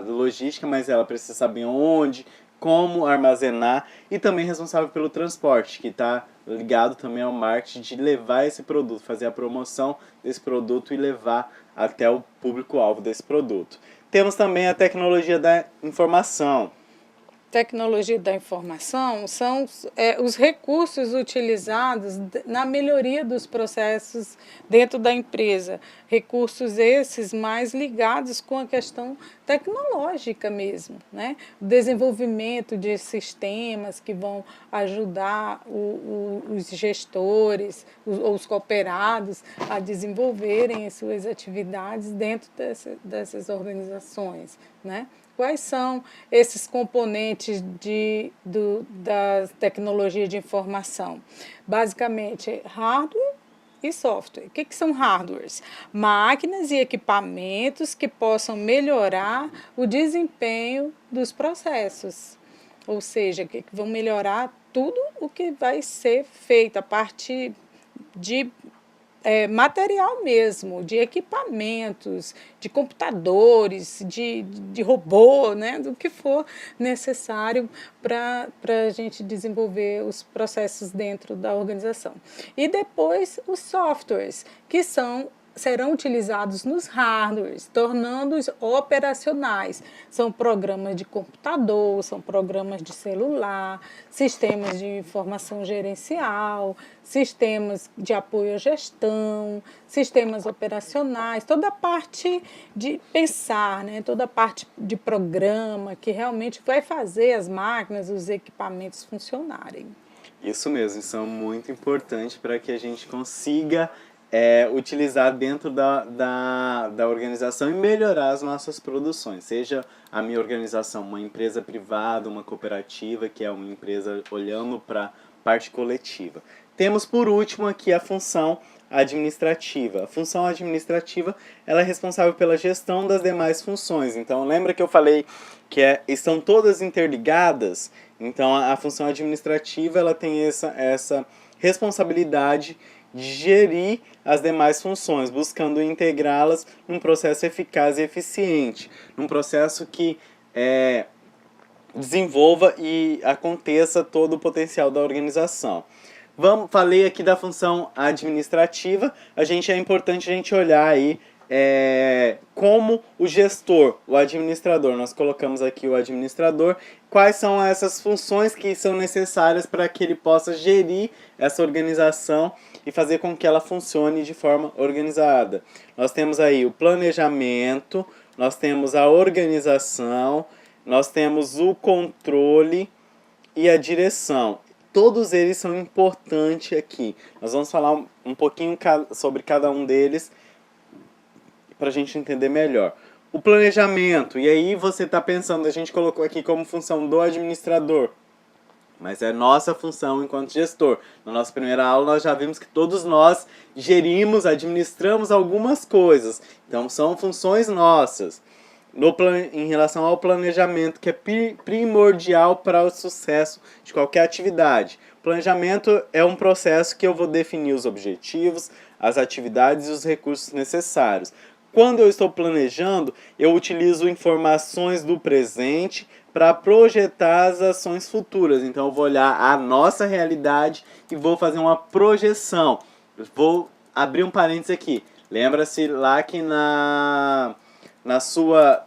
logística, mas ela precisa saber onde, como armazenar, e também responsável pelo transporte, que está ligado também ao marketing de levar esse produto, fazer a promoção desse produto e levar até o público-alvo desse produto. Temos também a tecnologia da informação. Tecnologia da informação são os recursos utilizados na melhoria dos processos dentro da empresa. Recursos esses mais ligados com a questão tecnológica mesmo, né? O desenvolvimento de sistemas que vão ajudar os gestores, os cooperados a desenvolverem as suas atividades dentro dessas organizações, né? Quais são esses componentes da tecnologia de informação? Basicamente, hardware e software. O que são hardwares? Máquinas e equipamentos que possam melhorar o desempenho dos processos. Ou seja, que vão melhorar tudo o que vai ser feito, a parte de material mesmo, de equipamentos, de computadores, de robô, né, do que for necessário para a gente desenvolver os processos dentro da organização. E depois os softwares, que serão utilizados nos hardwares, tornando-os operacionais. São programas de computador, são programas de celular, sistemas de informação gerencial, sistemas de apoio à gestão, sistemas operacionais, toda a parte de pensar, né? Toda a parte de programa que realmente vai fazer as máquinas, os equipamentos funcionarem. Isso mesmo, isso é muito importante para que a gente consiga utilizar dentro da organização e melhorar as nossas produções. Seja a minha organização uma empresa privada, uma cooperativa, que é uma empresa olhando para a parte coletiva. Temos por último aqui a função administrativa. A função administrativa ela é responsável pela gestão das demais funções. Então lembra que eu falei que estão todas interligadas? Então a função administrativa ela tem essa responsabilidade de gerir as demais funções, buscando integrá-las num processo eficaz e eficiente, num processo que desenvolva e aconteça todo o potencial da organização. Falei aqui da função administrativa, é importante a gente olhar aí como o gestor, o administrador. Nós colocamos aqui o administrador. Quais são essas funções que são necessárias para que ele possa gerir essa organização e fazer com que ela funcione de forma organizada. Nós temos aí o planejamento, nós temos a organização, nós temos o controle e a direção. Todos eles são importantes aqui. Nós vamos falar um pouquinho sobre cada um deles para a gente entender melhor. O planejamento, e aí você está pensando, a gente colocou aqui como função do administrador, mas é nossa função enquanto gestor. Na nossa primeira aula nós já vimos que todos nós gerimos, administramos algumas coisas, então são funções nossas. Em relação ao planejamento, que é primordial para o sucesso de qualquer atividade. O planejamento é um processo que eu vou definir os objetivos, as atividades e os recursos necessários. Quando eu estou planejando, eu utilizo informações do presente para projetar as ações futuras. Então eu vou olhar a nossa realidade e vou fazer uma projeção. Vou abrir um parênteses aqui. Lembra-se lá que na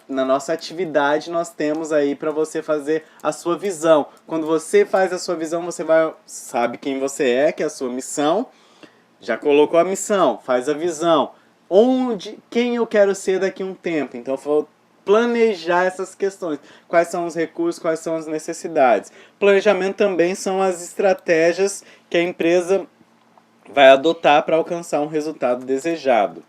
nossa atividade nós temos aí para você fazer a sua visão. Quando você faz a sua visão, você sabe quem você é, que é a sua missão. Já colocou a missão, faz a visão. Quem eu quero ser daqui a um tempo. Então eu vou planejar essas questões. Quais são os recursos, quais são as necessidades. Planejamento também são as estratégias que a empresa vai adotar para alcançar um resultado desejado.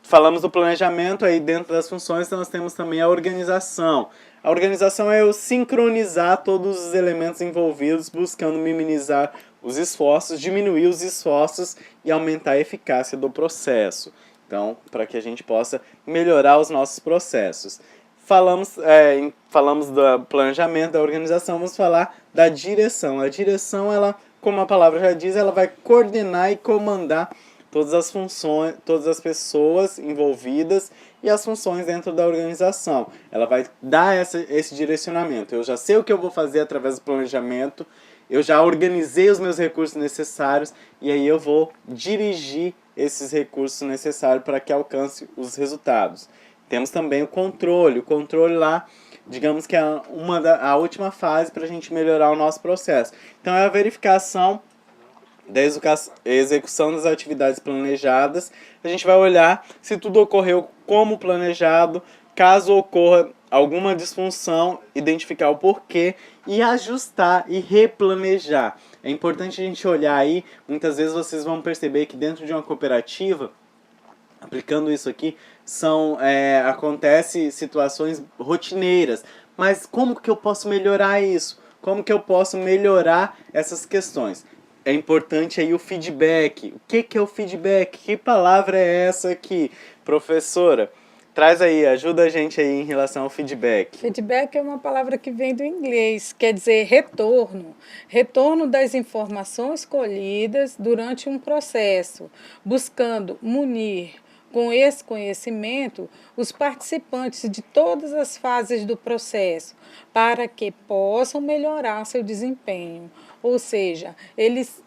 Falamos do planejamento, aí dentro das funções nós temos também a organização. A organização é o sincronizar todos os elementos envolvidos, buscando minimizar os esforços, diminuir os esforços e aumentar a eficácia do processo. Então, para que a gente possa melhorar os nossos processos. Falamos do planejamento, da organização, vamos falar da direção. A direção, ela, como a palavra já diz, ela vai coordenar e comandar todas as funções, todas as pessoas envolvidas e as funções dentro da organização. Ela vai dar esse direcionamento. Eu já sei o que eu vou fazer através do planejamento, eu já organizei os meus recursos necessários e aí eu vou dirigir esses recursos necessários para que alcance os resultados. Temos também o controle. O controle lá, digamos que é a última fase para a gente melhorar o nosso processo. Então é a verificação da execução das atividades planejadas. A gente vai olhar se tudo ocorreu como planejado. Caso ocorra alguma disfunção, identificar o porquê e ajustar e replanejar. É importante a gente olhar aí, muitas vezes vocês vão perceber que dentro de uma cooperativa, aplicando isso aqui, acontece situações rotineiras. Mas como que eu posso melhorar isso? Como que eu posso melhorar essas questões? É importante aí o feedback. O que é o feedback? Que palavra é essa aqui? Professora, traz aí, ajuda a gente aí em relação ao feedback. Feedback é uma palavra que vem do inglês, quer dizer retorno. Retorno das informações colhidas durante um processo, buscando munir com esse conhecimento os participantes de todas as fases do processo, para que possam melhorar seu desempenho. Ou seja,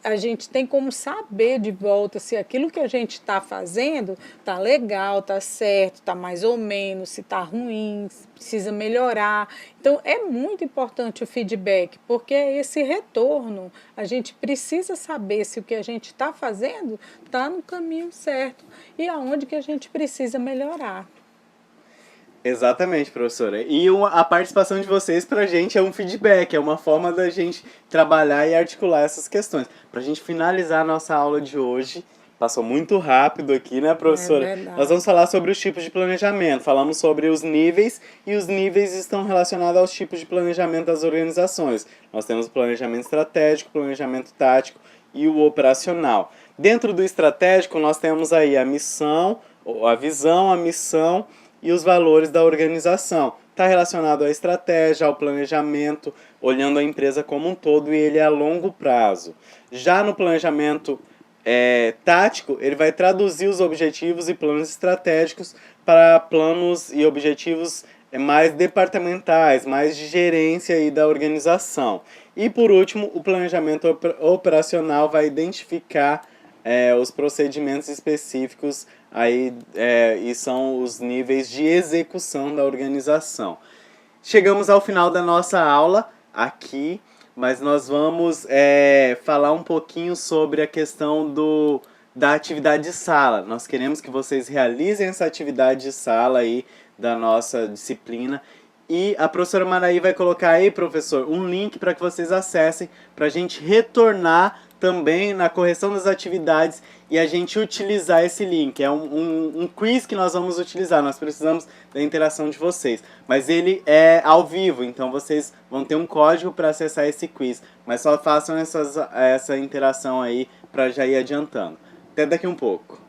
a gente tem como saber de volta se aquilo que a gente está fazendo está legal, está certo, está mais ou menos, se está ruim, se precisa melhorar. Então, é muito importante o feedback, porque é esse retorno. A gente precisa saber se o que a gente está fazendo está no caminho certo e aonde que a gente precisa melhorar. Exatamente, professora. E a participação de vocês pra gente é um feedback, é uma forma da gente trabalhar e articular essas questões. Pra gente finalizar a nossa aula de hoje, passou muito rápido aqui, né, professora? É verdade. Nós vamos falar sobre os tipos de planejamento. Falamos sobre os níveis, e os níveis estão relacionados aos tipos de planejamento das organizações. Nós temos o planejamento estratégico, o planejamento tático e o operacional. Dentro do estratégico, nós temos aí a missão, a visão, a missão e os valores da organização. Está relacionado à estratégia, ao planejamento, olhando a empresa como um todo, e ele é a longo prazo. Já no planejamento tático, ele vai traduzir os objetivos e planos estratégicos para planos e objetivos mais departamentais, mais de gerência aí da organização. E por último, o planejamento operacional vai identificar os procedimentos específicos aí, e são os níveis de execução da organização. Chegamos ao final da nossa aula aqui, mas nós vamos falar um pouquinho sobre a questão da atividade de sala. Nós queremos que vocês realizem essa atividade de sala aí da nossa disciplina. E a professora Maraí vai colocar aí, professor, um link para que vocês acessem, para a gente retornar também na correção das atividades e a gente utilizar esse link. É um quiz que nós vamos utilizar, nós precisamos da interação de vocês. Mas ele é ao vivo, então vocês vão ter um código para acessar esse quiz. Mas só façam essa interação aí para já ir adiantando. Até daqui um pouco.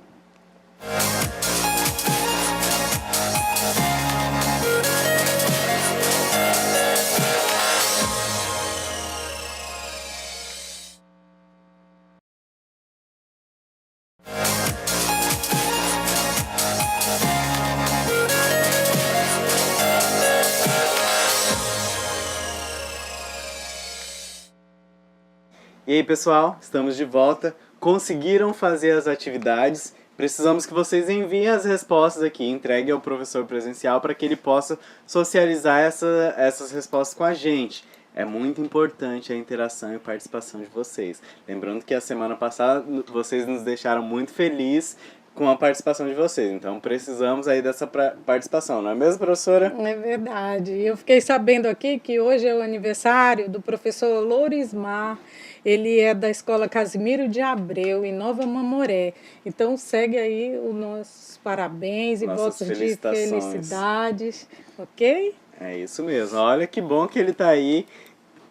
E aí, pessoal, estamos de volta. Conseguiram fazer as atividades? Precisamos que vocês enviem as respostas aqui, entreguem ao professor presencial para que ele possa socializar essas respostas com a gente. É muito importante a interação e participação de vocês. Lembrando que a semana passada vocês nos deixaram muito felizes com a participação de vocês. Então precisamos aí dessa participação, não é mesmo, professora? É verdade. Eu fiquei sabendo aqui que hoje é o aniversário do professor Lourismar. Ele é da Escola Casimiro de Abreu, em Nova Mamoré. Então segue aí os nossos parabéns e votos de felicidades, ok? É isso mesmo. Olha que bom que ele está aí.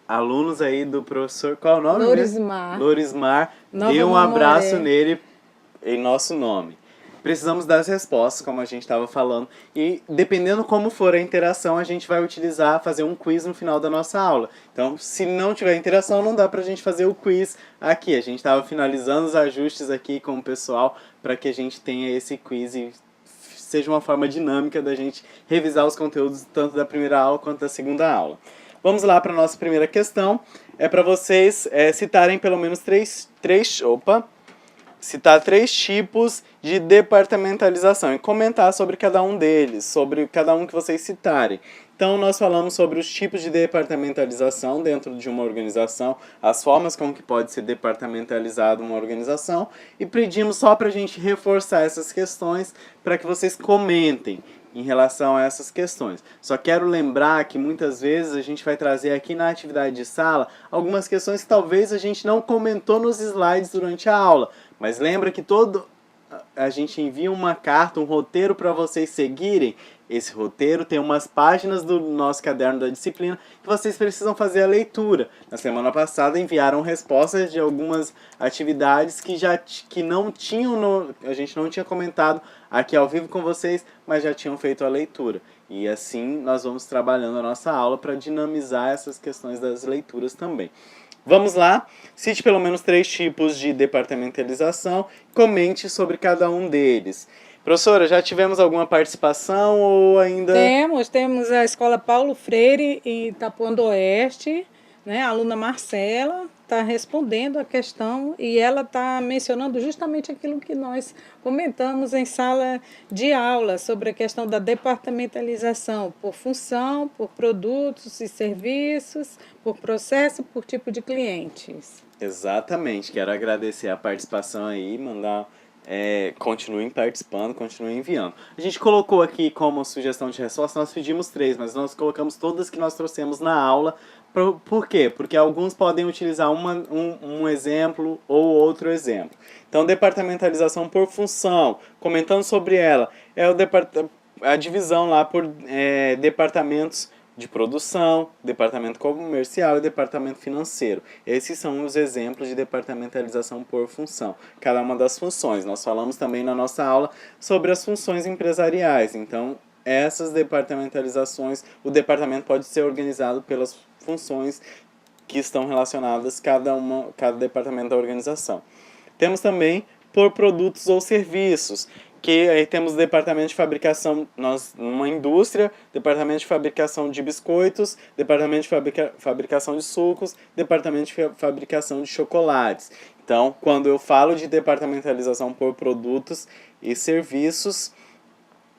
Alunos aí do professor... Qual é o nome? Lourismar. Lourismar. Dê um abraço nele em nosso nome. Precisamos das respostas, como a gente estava falando. E dependendo como for a interação, a gente vai fazer um quiz no final da nossa aula. Então, se não tiver interação, não dá pra gente fazer o quiz aqui. A gente estava finalizando os ajustes aqui com o pessoal para que a gente tenha esse quiz e seja uma forma dinâmica da gente revisar os conteúdos tanto da primeira aula quanto da segunda aula. Vamos lá para a nossa primeira questão. É para vocês citarem pelo menos citar 3 tipos de departamentalização e comentar sobre cada um deles, sobre cada um que vocês citarem. Então, nós falamos sobre os tipos de departamentalização dentro de uma organização, as formas como que pode ser departamentalizada uma organização, e pedimos só para a gente reforçar essas questões para que vocês comentem em relação a essas questões. Só quero lembrar que muitas vezes a gente vai trazer aqui na atividade de sala algumas questões que talvez a gente não comentou nos slides durante a aula, mas lembra que a gente envia uma carta, um roteiro para vocês seguirem. Esse roteiro tem umas páginas do nosso caderno da disciplina que vocês precisam fazer a leitura. Na semana passada enviaram respostas de algumas atividades que não tinham a gente não tinha comentado aqui ao vivo com vocês, mas já tinham feito a leitura. E assim nós vamos trabalhando a nossa aula para dinamizar essas questões das leituras também. Vamos lá, cite pelo menos 3 tipos de departamentalização, comente sobre cada um deles. Professora, já tivemos alguma participação ou ainda... Temos a Escola Paulo Freire em Itapuã do Oeste, né? A aluna Marcela está respondendo a questão e ela está mencionando justamente aquilo que nós comentamos em sala de aula sobre a questão da departamentalização por função, por produtos e serviços, por processo, por tipo de clientes. Exatamente, quero agradecer a participação aí, mandar... continuem participando, continuem enviando. A gente colocou aqui como sugestão de resposta, nós pedimos 3, mas nós colocamos todas que nós trouxemos na aula. Por quê? Porque alguns podem utilizar um exemplo ou outro exemplo. Então, departamentalização por função, comentando sobre ela, é a divisão lá por departamentos de produção, departamento comercial e departamento financeiro. Esses são os exemplos de departamentalização por função. Cada uma das funções. Nós falamos também na nossa aula sobre as funções empresariais. Então, essas departamentalizações, o departamento pode ser organizado pelas funções que estão relacionadas cada departamento da organização. Temos também por produtos ou serviços, que aí temos o departamento de fabricação, numa indústria, departamento de fabricação de biscoitos, departamento de fabricação de sucos, departamento de fabricação de chocolates. Então, quando eu falo de departamentalização por produtos e serviços,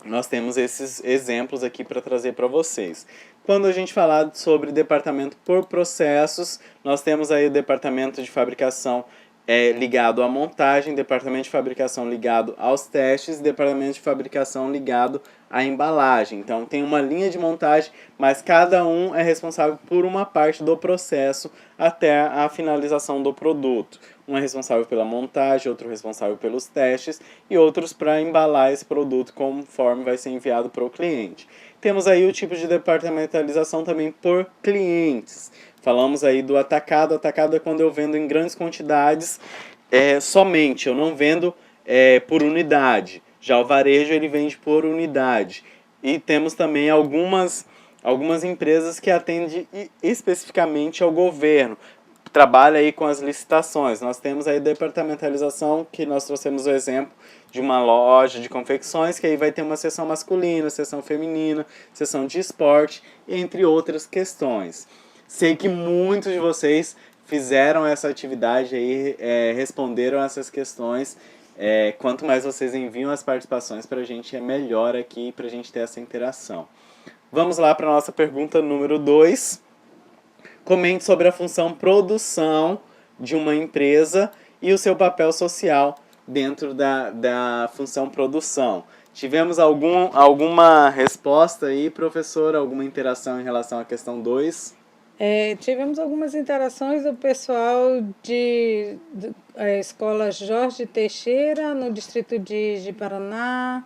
nós temos esses exemplos aqui para trazer para vocês. Quando a gente falar sobre departamento por processos, nós temos aí o departamento de fabricação ligado à montagem, departamento de fabricação ligado aos testes, departamento de fabricação ligado à embalagem. Então tem uma linha de montagem, mas cada um é responsável por uma parte do processo até a finalização do produto. Um é responsável pela montagem, outro responsável pelos testes e outros para embalar esse produto conforme vai ser enviado para o cliente. Temos aí o tipo de departamentalização também por clientes. Falamos aí do atacado. Atacado é quando eu vendo em grandes quantidades somente, eu não vendo por unidade. Já o varejo ele vende por unidade. E temos também algumas empresas que atendem especificamente ao governo. Trabalha aí com as licitações. Nós temos aí departamentalização, que nós trouxemos o exemplo de uma loja de confecções, que aí vai ter uma seção masculina, seção feminina, seção de esporte, entre outras questões. Sei que muitos de vocês fizeram essa atividade aí, responderam essas questões. Quanto mais vocês enviam as participações para a gente, é melhor aqui para a gente ter essa interação. Vamos lá para a nossa pergunta número 2. Comente sobre a função produção de uma empresa e o seu papel social dentro da função produção. Tivemos alguma resposta aí, professor? Alguma interação em relação à questão 2? Tivemos algumas interações do pessoal da escola Jorge Teixeira, no distrito de Paraná.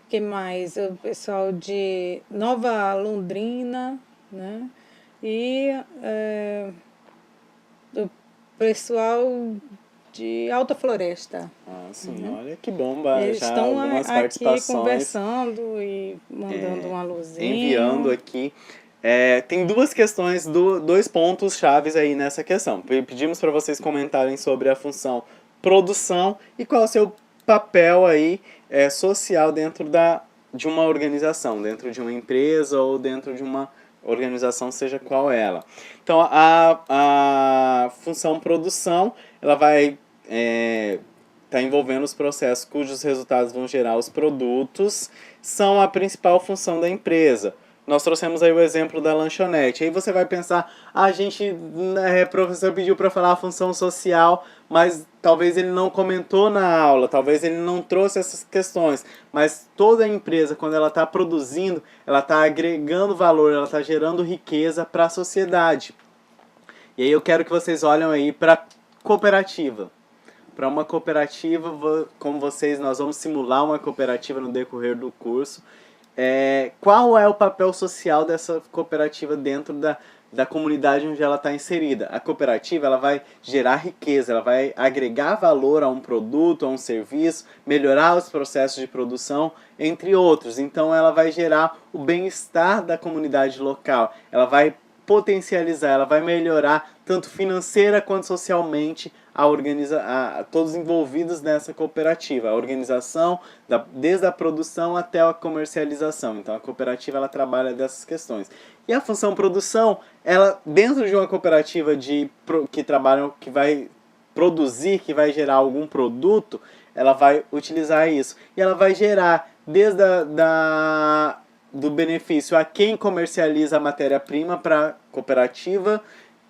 Que mais? O pessoal de Nova Londrina, né? E o pessoal de Alta Floresta. Sim, olha que bom, Eles já estão algumas aqui participações. conversando e mandando um alôzinho. Enviando aqui. Tem duas questões, dois pontos chaves aí nessa questão. Pedimos para vocês comentarem sobre a função produção e qual é o seu papel aí social dentro de uma organização, dentro de uma empresa ou dentro de uma organização, seja qual ela. Então, a função produção, ela vai estar envolvendo os processos cujos resultados vão gerar os produtos, são a principal função da empresa. Nós trouxemos aí o exemplo da lanchonete. Aí você vai pensar, o professor pediu para falar a função social, mas talvez ele não comentou na aula, talvez ele não trouxe essas questões. Mas toda empresa, quando ela está produzindo, ela está agregando valor, ela está gerando riqueza para a sociedade. E aí eu quero que vocês olhem aí para cooperativa. Para uma cooperativa, como nós vamos simular uma cooperativa no decorrer do curso. Qual é o papel social dessa cooperativa dentro da comunidade onde ela está inserida? A cooperativa ela vai gerar riqueza, ela vai agregar valor a um produto, a um serviço, melhorar os processos de produção, entre outros. Então ela vai gerar o bem-estar da comunidade local, ela vai potencializar, ela vai melhorar tanto financeira quanto socialmente a todos envolvidos nessa cooperativa, a organização, desde a produção até a comercialização. Então a cooperativa ela trabalha dessas questões. E a função produção, ela dentro de uma cooperativa que vai produzir, que vai gerar algum produto, ela vai utilizar isso. E ela vai gerar desde do benefício a quem comercializa a matéria-prima para a cooperativa,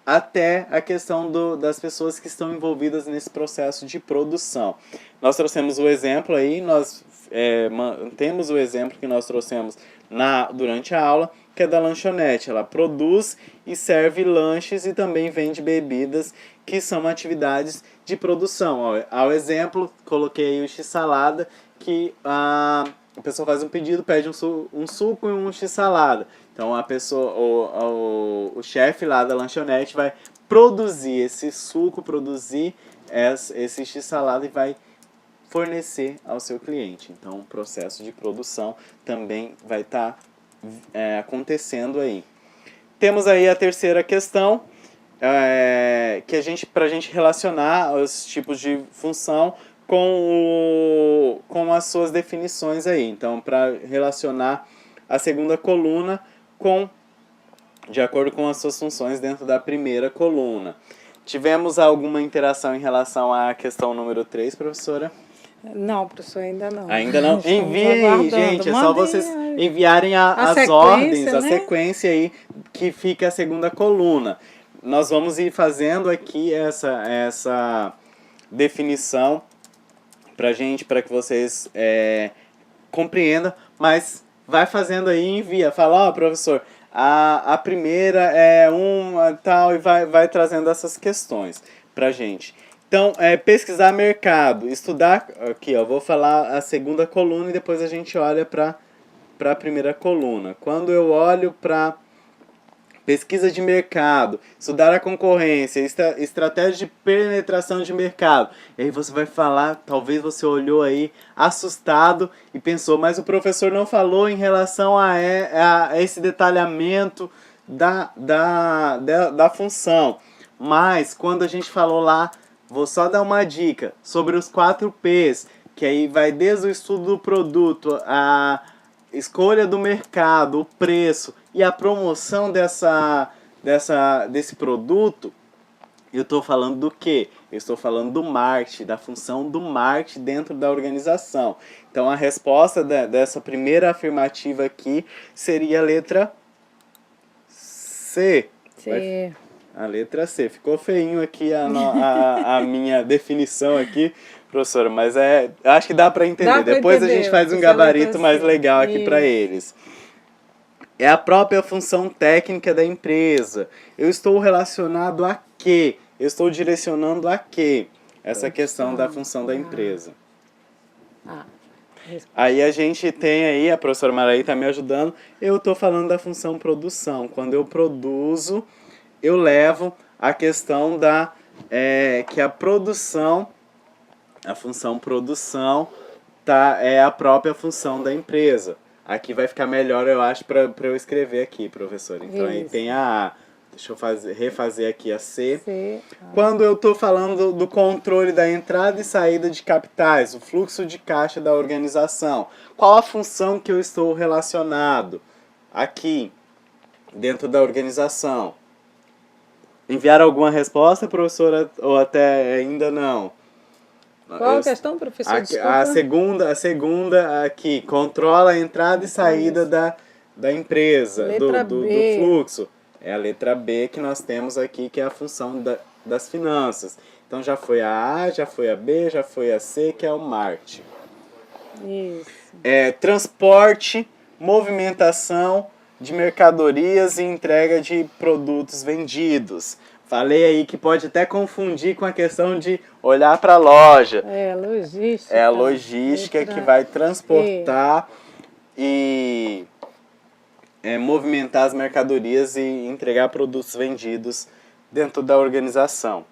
até a questão das pessoas que estão envolvidas nesse processo de produção. Nós trouxemos o exemplo aí, nós temos o exemplo que nós trouxemos durante a aula, que é da lanchonete. Ela produz e serve lanches e também vende bebidas, que são atividades de produção. Ao exemplo, coloquei aí o x-salada, que a pessoa faz um pedido, pede um suco e um x-salada. Então a pessoa, o chefe lá da lanchonete vai produzir esse suco, produzir esse x-salada e vai fornecer ao seu cliente. Então o processo de produção também vai estar acontecendo aí. Temos aí a terceira questão, que para a gente relacionar os tipos de função com as suas definições aí. Então, para relacionar a segunda coluna de acordo com as suas funções dentro da primeira coluna. Tivemos alguma interação em relação à questão número 3, professora? Não, professor, ainda não. Ainda não? Estamos Enviem aí, aguardando. gente. É só Mandem vocês aí. enviarem as sequência, ordens, a né? sequência aí, que fica a segunda coluna. Nós vamos ir fazendo aqui essa definição para que vocês compreendam, mas vai fazendo aí e envia. Fala, ó, professor, a primeira é uma tal, e vai trazendo essas questões pra gente. Então, pesquisar mercado, estudar, aqui ó, vou falar a segunda coluna e depois a gente olha para a primeira coluna. Quando eu olho para pesquisa de mercado, estudar a concorrência, estratégia de penetração de mercado. E aí você vai falar, talvez você olhou aí assustado e pensou, mas o professor não falou em relação a esse detalhamento da função. Mas quando a gente falou lá, vou só dar uma dica sobre os 4 P's, que aí vai desde o estudo do produto, a escolha do mercado, o preço e a promoção desse produto. Eu estou falando do quê? Eu estou falando do marketing, da função do marketing dentro da organização. Então a resposta dessa primeira afirmativa aqui seria a letra C. A letra C. Ficou feinho aqui a minha definição aqui, professora, mas acho que dá para entender. Depois a gente faz um gabarito mais legal aqui para eles. É a própria função técnica da empresa. Eu estou relacionado a quê? Eu estou direcionando a quê? Essa questão da função da empresa. Aí a gente tem aí, a professora Maraí está me ajudando, eu estou falando da função produção. Quando eu produzo, eu levo a questão que a produção, a função produção, é a própria função da empresa. Aqui vai ficar melhor, eu acho, para eu escrever aqui, professor. Então aí tem a A. Deixa eu refazer aqui a C. Quando eu estou falando do controle da entrada e saída de capitais, o fluxo de caixa da organização, qual a função que eu estou relacionado aqui dentro da organização? Enviaram alguma resposta, professora, ou até ainda não? Qual a questão, professor? A segunda aqui, controla a entrada e saída da empresa, do fluxo. É a letra B que nós temos aqui, que é a função das finanças. Então já foi a A, já foi a B, já foi a C, que é o marketing. Isso. Transporte, movimentação de mercadorias e entrega de produtos vendidos. Falei aí que pode até confundir com a questão de olhar para a loja. Logística. É a logística que vai transportar e movimentar as mercadorias e entregar produtos vendidos dentro da organização.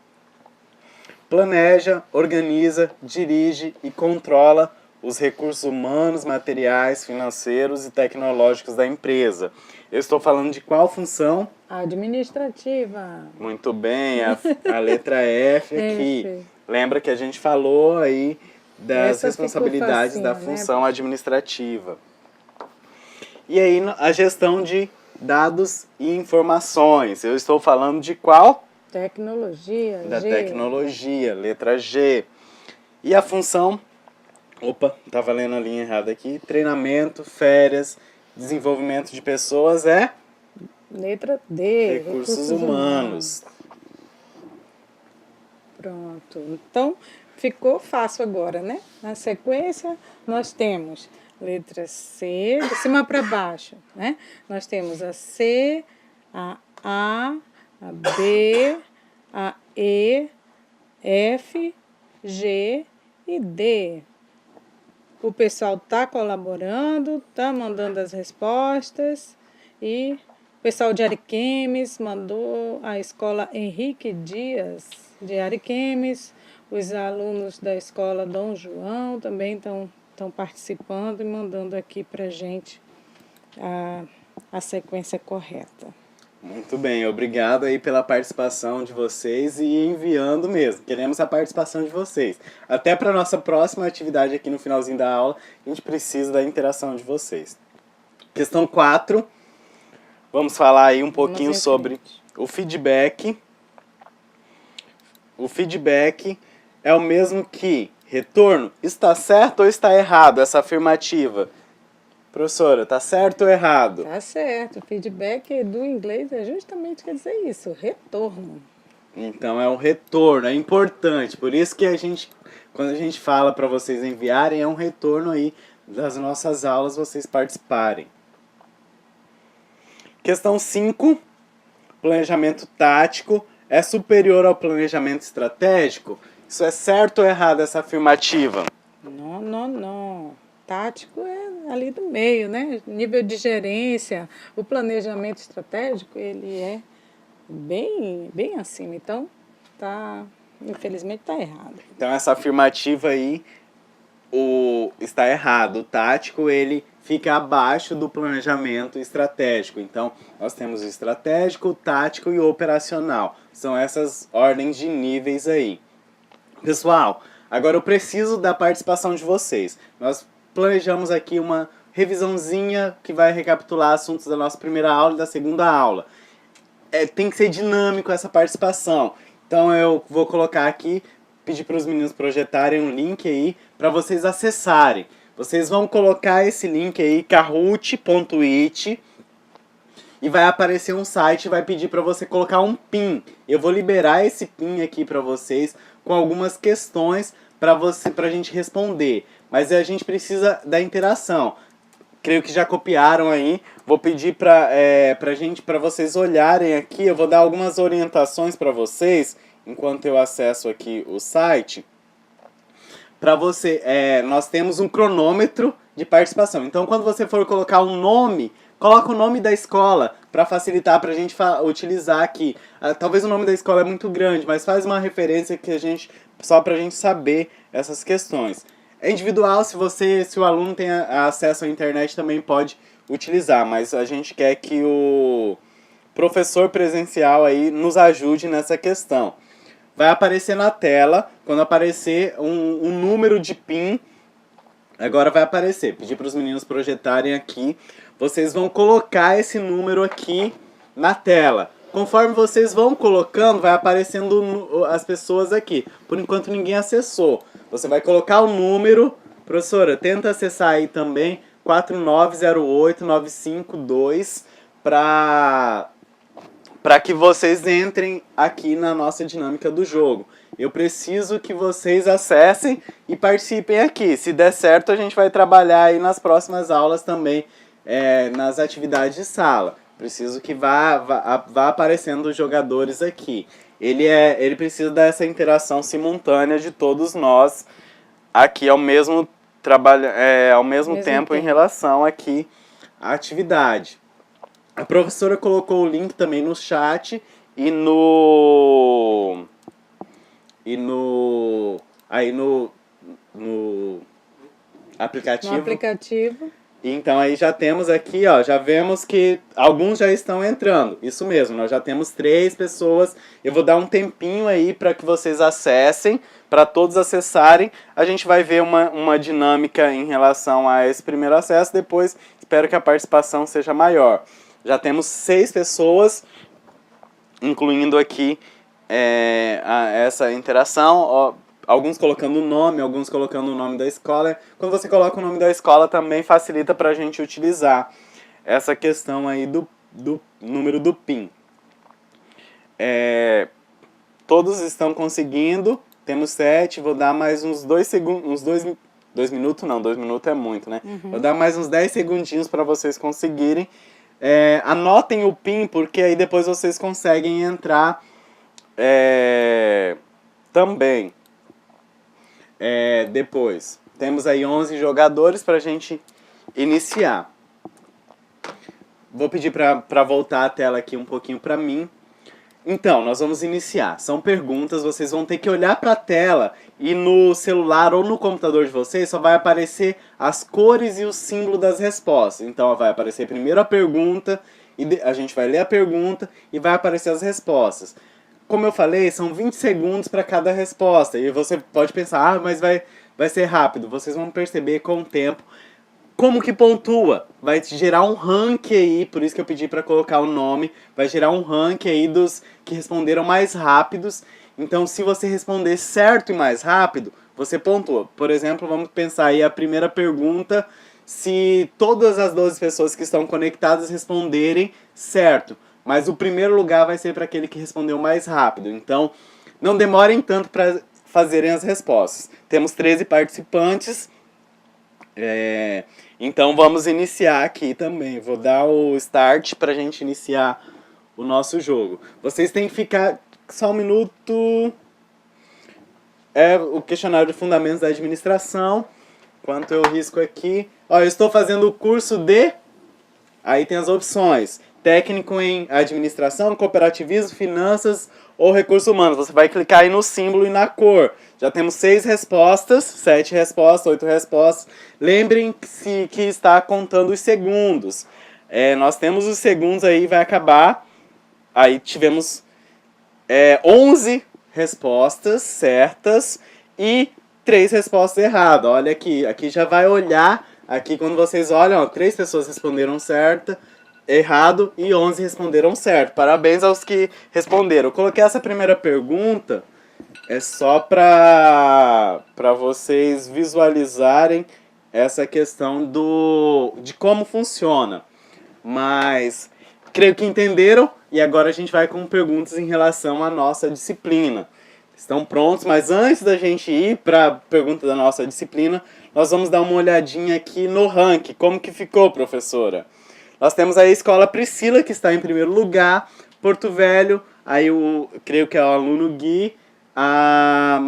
Planeja, organiza, dirige e controla os recursos humanos, materiais, financeiros e tecnológicos da empresa. Eu estou falando de qual função? Administrativa. Muito bem, a letra F aqui. Lembra que a gente falou aí das responsabilidades da função administrativa. E aí a gestão de dados e informações. Eu estou falando de qual? Tecnologia. Da tecnologia, letra G. E a função... Opa, estava lendo a linha errada aqui. Treinamento, férias, desenvolvimento de pessoas letra D. Recursos humanos. Pronto. Então, ficou fácil agora, né? Na sequência, nós temos letra C, de cima para baixo, né? Nós temos a C, a A, a B, a E, F, G e D. O pessoal está colaborando, está mandando as respostas e o pessoal de Ariquemes mandou a escola Henrique Dias de Ariquemes, os alunos da escola Dom João também estão participando e mandando aqui para a gente a sequência correta. Muito bem, obrigado aí pela participação de vocês e enviando mesmo. Queremos a participação de vocês. Até para nossa próxima atividade aqui no finalzinho da aula, a gente precisa da interação de vocês. Questão 4. Vamos falar aí um pouquinho sobre o feedback. O feedback é o mesmo que retorno. Está certo ou está errado essa afirmativa? Professora, tá certo ou errado? Tá certo. O feedback do inglês é justamente quer dizer isso, retorno. Então é um retorno, é importante. Por isso que quando a gente fala para vocês enviarem, é um retorno aí das nossas aulas, vocês participarem. Questão 5. Planejamento tático é superior ao planejamento estratégico? Isso é certo ou errado essa afirmativa? Não. Tático é ali do meio, né? Nível de gerência, o planejamento estratégico, ele é bem acima. Então, infelizmente está errado. Então essa afirmativa aí está errado. O tático, ele fica abaixo do planejamento estratégico. Então, nós temos o estratégico, o tático e o operacional. São essas ordens de níveis aí. Pessoal, agora eu preciso da participação de vocês. Nós planejamos aqui uma revisãozinha que vai recapitular assuntos da nossa primeira aula e da segunda aula. Tem que ser dinâmico essa participação. Então eu vou colocar aqui, pedir para os meninos projetarem um link aí para vocês acessarem. Vocês vão colocar esse link aí, kahoot.it, e vai aparecer um site, vai pedir para você colocar um PIN. Eu vou liberar esse PIN aqui para vocês com algumas questões para a gente responder. Mas a gente precisa da interação. Creio que já copiaram aí. Vou pedir para vocês olharem aqui. Eu vou dar algumas orientações para vocês enquanto eu acesso aqui o site. Para você, nós temos um cronômetro de participação. Então, quando você for colocar um nome, coloca o nome da escola para facilitar para a gente utilizar aqui. Talvez o nome da escola é muito grande, mas faz uma referência só para a gente saber essas questões. É individual, se o aluno tem acesso à internet também pode utilizar, mas a gente quer que o professor presencial aí nos ajude nessa questão. Vai aparecer na tela, quando aparecer um número de PIN, agora vai aparecer. Pedir para os meninos projetarem aqui. Vocês vão colocar esse número aqui na tela. Conforme vocês vão colocando, vai aparecendo as pessoas aqui. Por enquanto ninguém acessou. Você vai colocar o número. Professora, tenta acessar aí também 4908952 para que vocês entrem aqui na nossa dinâmica do jogo. Eu preciso que vocês acessem e participem aqui. Se der certo, a gente vai trabalhar aí nas próximas aulas também, nas atividades de sala. Preciso que vá aparecendo os jogadores aqui. Ele precisa dessa interação simultânea de todos nós aqui ao mesmo tempo em relação aqui à atividade. A professora colocou o link também no chat e no aplicativo. No aplicativo. Então aí já temos aqui, já vemos que alguns já estão entrando. Isso mesmo, nós já temos 3 pessoas. Eu vou dar um tempinho aí para que vocês acessem, para todos acessarem. A gente vai ver uma dinâmica em relação a esse primeiro acesso. Depois espero que a participação seja maior. Já temos 6 pessoas, incluindo aqui essa interação. Alguns colocando o nome, alguns colocando o nome da escola. Quando você coloca o nome da escola também facilita para a gente utilizar essa questão aí do número do PIN. Todos estão conseguindo, temos 7, vou dar mais uns 2 segundos, 2 minutos não, 2 minutos é muito, né? Vou dar mais uns 10 segundinhos para vocês conseguirem. Anotem o PIN, porque aí depois vocês conseguem entrar também. Depois, temos aí 11 jogadores para a gente iniciar. Vou pedir para voltar a tela aqui um pouquinho para mim. Então, nós vamos iniciar. São perguntas, vocês vão ter que olhar para a tela e no celular ou no computador de vocês só vai aparecer as cores e o símbolo das respostas. Então, vai aparecer primeiro a pergunta a gente vai ler a pergunta e vai aparecer as respostas. Como eu falei, são 20 segundos para cada resposta. E você pode pensar, mas vai ser rápido. Vocês vão perceber com o tempo como que pontua. Vai gerar um ranking aí, por isso que eu pedi para colocar o nome. Vai gerar um ranking aí dos que responderam mais rápidos. Então, se você responder certo e mais rápido, você pontua. Por exemplo, vamos pensar aí a primeira pergunta, se todas as 12 pessoas que estão conectadas responderem certo. Mas o primeiro lugar vai ser para aquele que respondeu mais rápido. Então, não demorem tanto para fazerem as respostas. Temos 13 participantes. Então, vamos iniciar aqui também. Vou dar o start para a gente iniciar o nosso jogo. Vocês têm que ficar só um minuto. É o questionário de fundamentos da administração. Enquanto eu risco aqui. Ó, eu estou fazendo o curso de... Aí tem as opções. Técnico em administração, cooperativismo, finanças ou recursos humanos. Você vai clicar aí no símbolo e na cor. Já temos 6 respostas, 7 respostas, 8 respostas. Lembrem-se que está contando os segundos. Nós temos os segundos aí, vai acabar. Aí tivemos 11 respostas certas e 3 respostas erradas. Olha aqui, aqui já vai olhar. Aqui quando vocês olham, ó, 3 pessoas responderam errado e 11 responderam certo. Parabéns aos que responderam. Eu coloquei essa primeira pergunta só para vocês visualizarem essa questão de como funciona. Mas creio que entenderam e agora a gente vai com perguntas em relação à nossa disciplina. Estão prontos? Mas antes da gente ir para a pergunta da nossa disciplina, nós vamos dar uma olhadinha aqui no ranking. Como que ficou, professora? Nós temos aí a Escola Priscila, que está em primeiro lugar, Porto Velho, aí creio que é o aluno Gui, a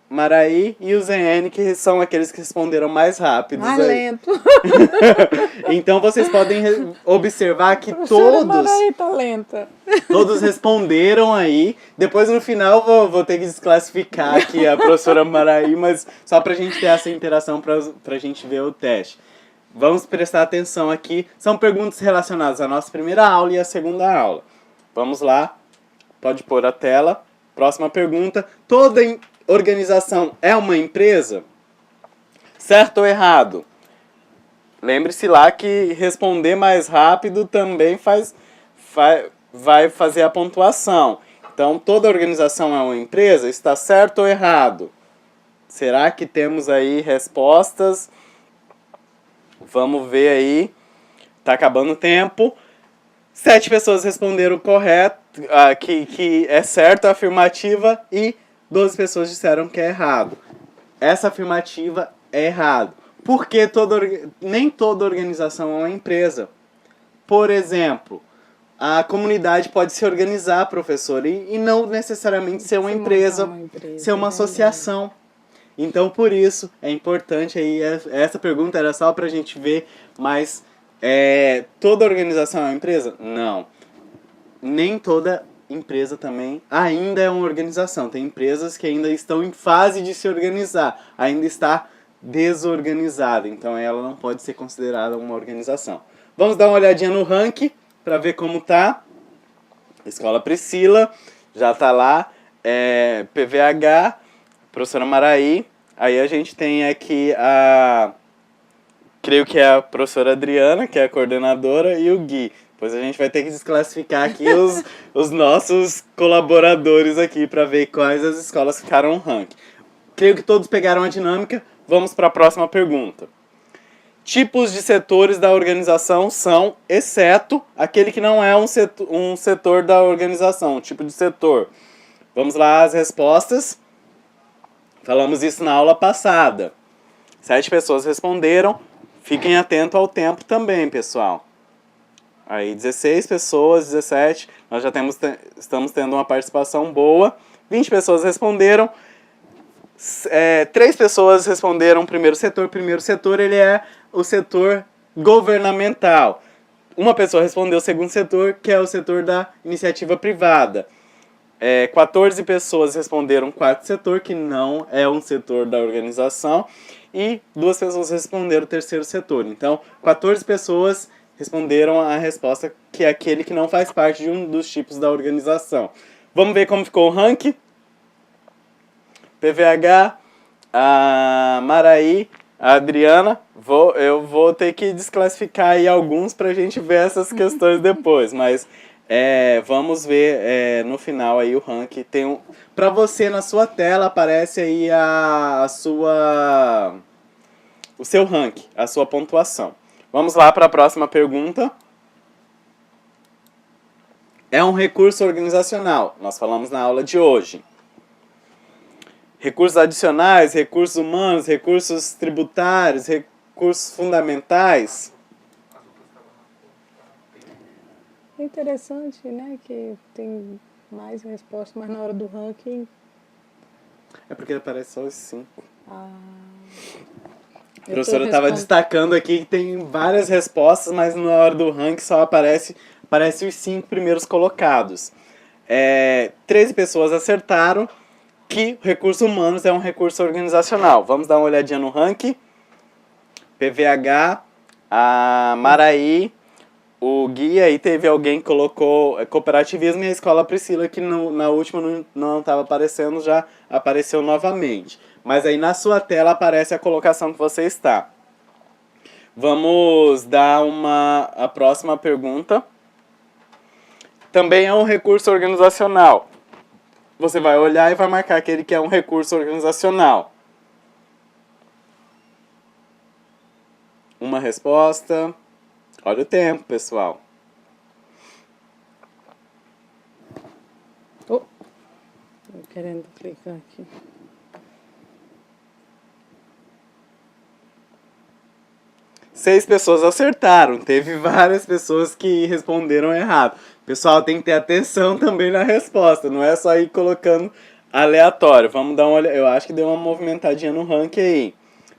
Maraí e o ZN, que são aqueles que responderam mais rápidos. Mais lento. Então vocês podem observar que Maraí tá lenta. todos responderam aí. Depois no final vou ter que desclassificar aqui a professora Maraí, mas só pra gente ter essa interação pra gente ver o teste. Vamos prestar atenção aqui. São perguntas relacionadas à nossa primeira aula e à segunda aula. Vamos lá. Pode pôr a tela. Próxima pergunta. Toda organização é uma empresa? Certo ou errado? Lembre-se lá que responder mais rápido também vai fazer a pontuação. Então, toda organização é uma empresa? Está certo ou errado? Será que temos aí respostas? Vamos ver aí. Tá acabando o tempo. 7 pessoas responderam correto, que é certo, a afirmativa, e 12 pessoas disseram que é errado. Essa afirmativa é errado. Porque nem toda organização é uma empresa. Por exemplo, a comunidade pode se organizar, professor, e não necessariamente ser uma empresa, ser uma associação. Então, por isso, é importante aí, essa pergunta era só pra gente ver, mas toda organização é uma empresa? Não. Nem toda empresa também ainda é uma organização. Tem empresas que ainda estão em fase de se organizar, ainda está desorganizada, então ela não pode ser considerada uma organização. Vamos dar uma olhadinha no ranking para ver como tá. Escola Priscila, já tá lá, PVH, professora Maraí, aí a gente tem aqui creio que é a professora Adriana, que é a coordenadora, e o Gui. Depois a gente vai ter que desclassificar aqui os nossos colaboradores aqui para ver quais as escolas ficaram no ranking. Creio que todos pegaram a dinâmica. Vamos para a próxima pergunta. Tipos de setores da organização são, exceto aquele que não é um setor da organização, um tipo de setor. Vamos lá as respostas. Falamos isso na aula passada. 7 pessoas responderam. Fiquem atentos ao tempo também, pessoal. Aí 16 pessoas, 17. Nós já estamos tendo uma participação boa. 20 pessoas responderam. 3 pessoas responderam primeiro setor. Primeiro setor, ele é o setor governamental. Uma pessoa respondeu o segundo setor, que é o setor da iniciativa privada. 14 pessoas responderam quarto setor, que não é um setor da organização. E 2 pessoas responderam o terceiro setor. Então, 14 pessoas responderam a resposta, que é aquele que não faz parte de um dos tipos da organização. Vamos ver como ficou o ranking? PVH, a Maraí, a Adriana. Eu vou ter que desclassificar aí alguns pra gente ver essas questões depois, mas vamos ver no final aí o ranking. Pra você, na sua tela, aparece aí o seu ranking, a sua pontuação. Vamos lá para a próxima pergunta. É um recurso organizacional. Nós falamos na aula de hoje. Recursos adicionais, recursos humanos, recursos tributários, recursos fundamentais. É interessante, né, que tem mais respostas, mas na hora do ranking... É porque aparece só os 5. Ah, A professora estava destacando aqui que tem várias respostas, mas na hora do ranking só aparece os 5 primeiros colocados. 13 pessoas acertaram que recursos humanos é um recurso organizacional. Vamos dar uma olhadinha no ranking. PVH, a Maraí, o Gui, aí teve alguém que colocou cooperativismo, e a Escola Priscila, que na última não estava aparecendo, já apareceu novamente. Mas aí na sua tela aparece a colocação que você está. Vamos dar a próxima pergunta. Também é um recurso organizacional. Você vai olhar e vai marcar aquele que é um recurso organizacional. Uma resposta. Olha o tempo, pessoal. Tô querendo clicar aqui. Seis pessoas acertaram. Teve várias pessoas que responderam errado. Pessoal, tem que ter atenção também na resposta. Não é só ir colocando aleatório. Vamos dar uma olhada. Eu acho que deu uma movimentadinha no ranking aí.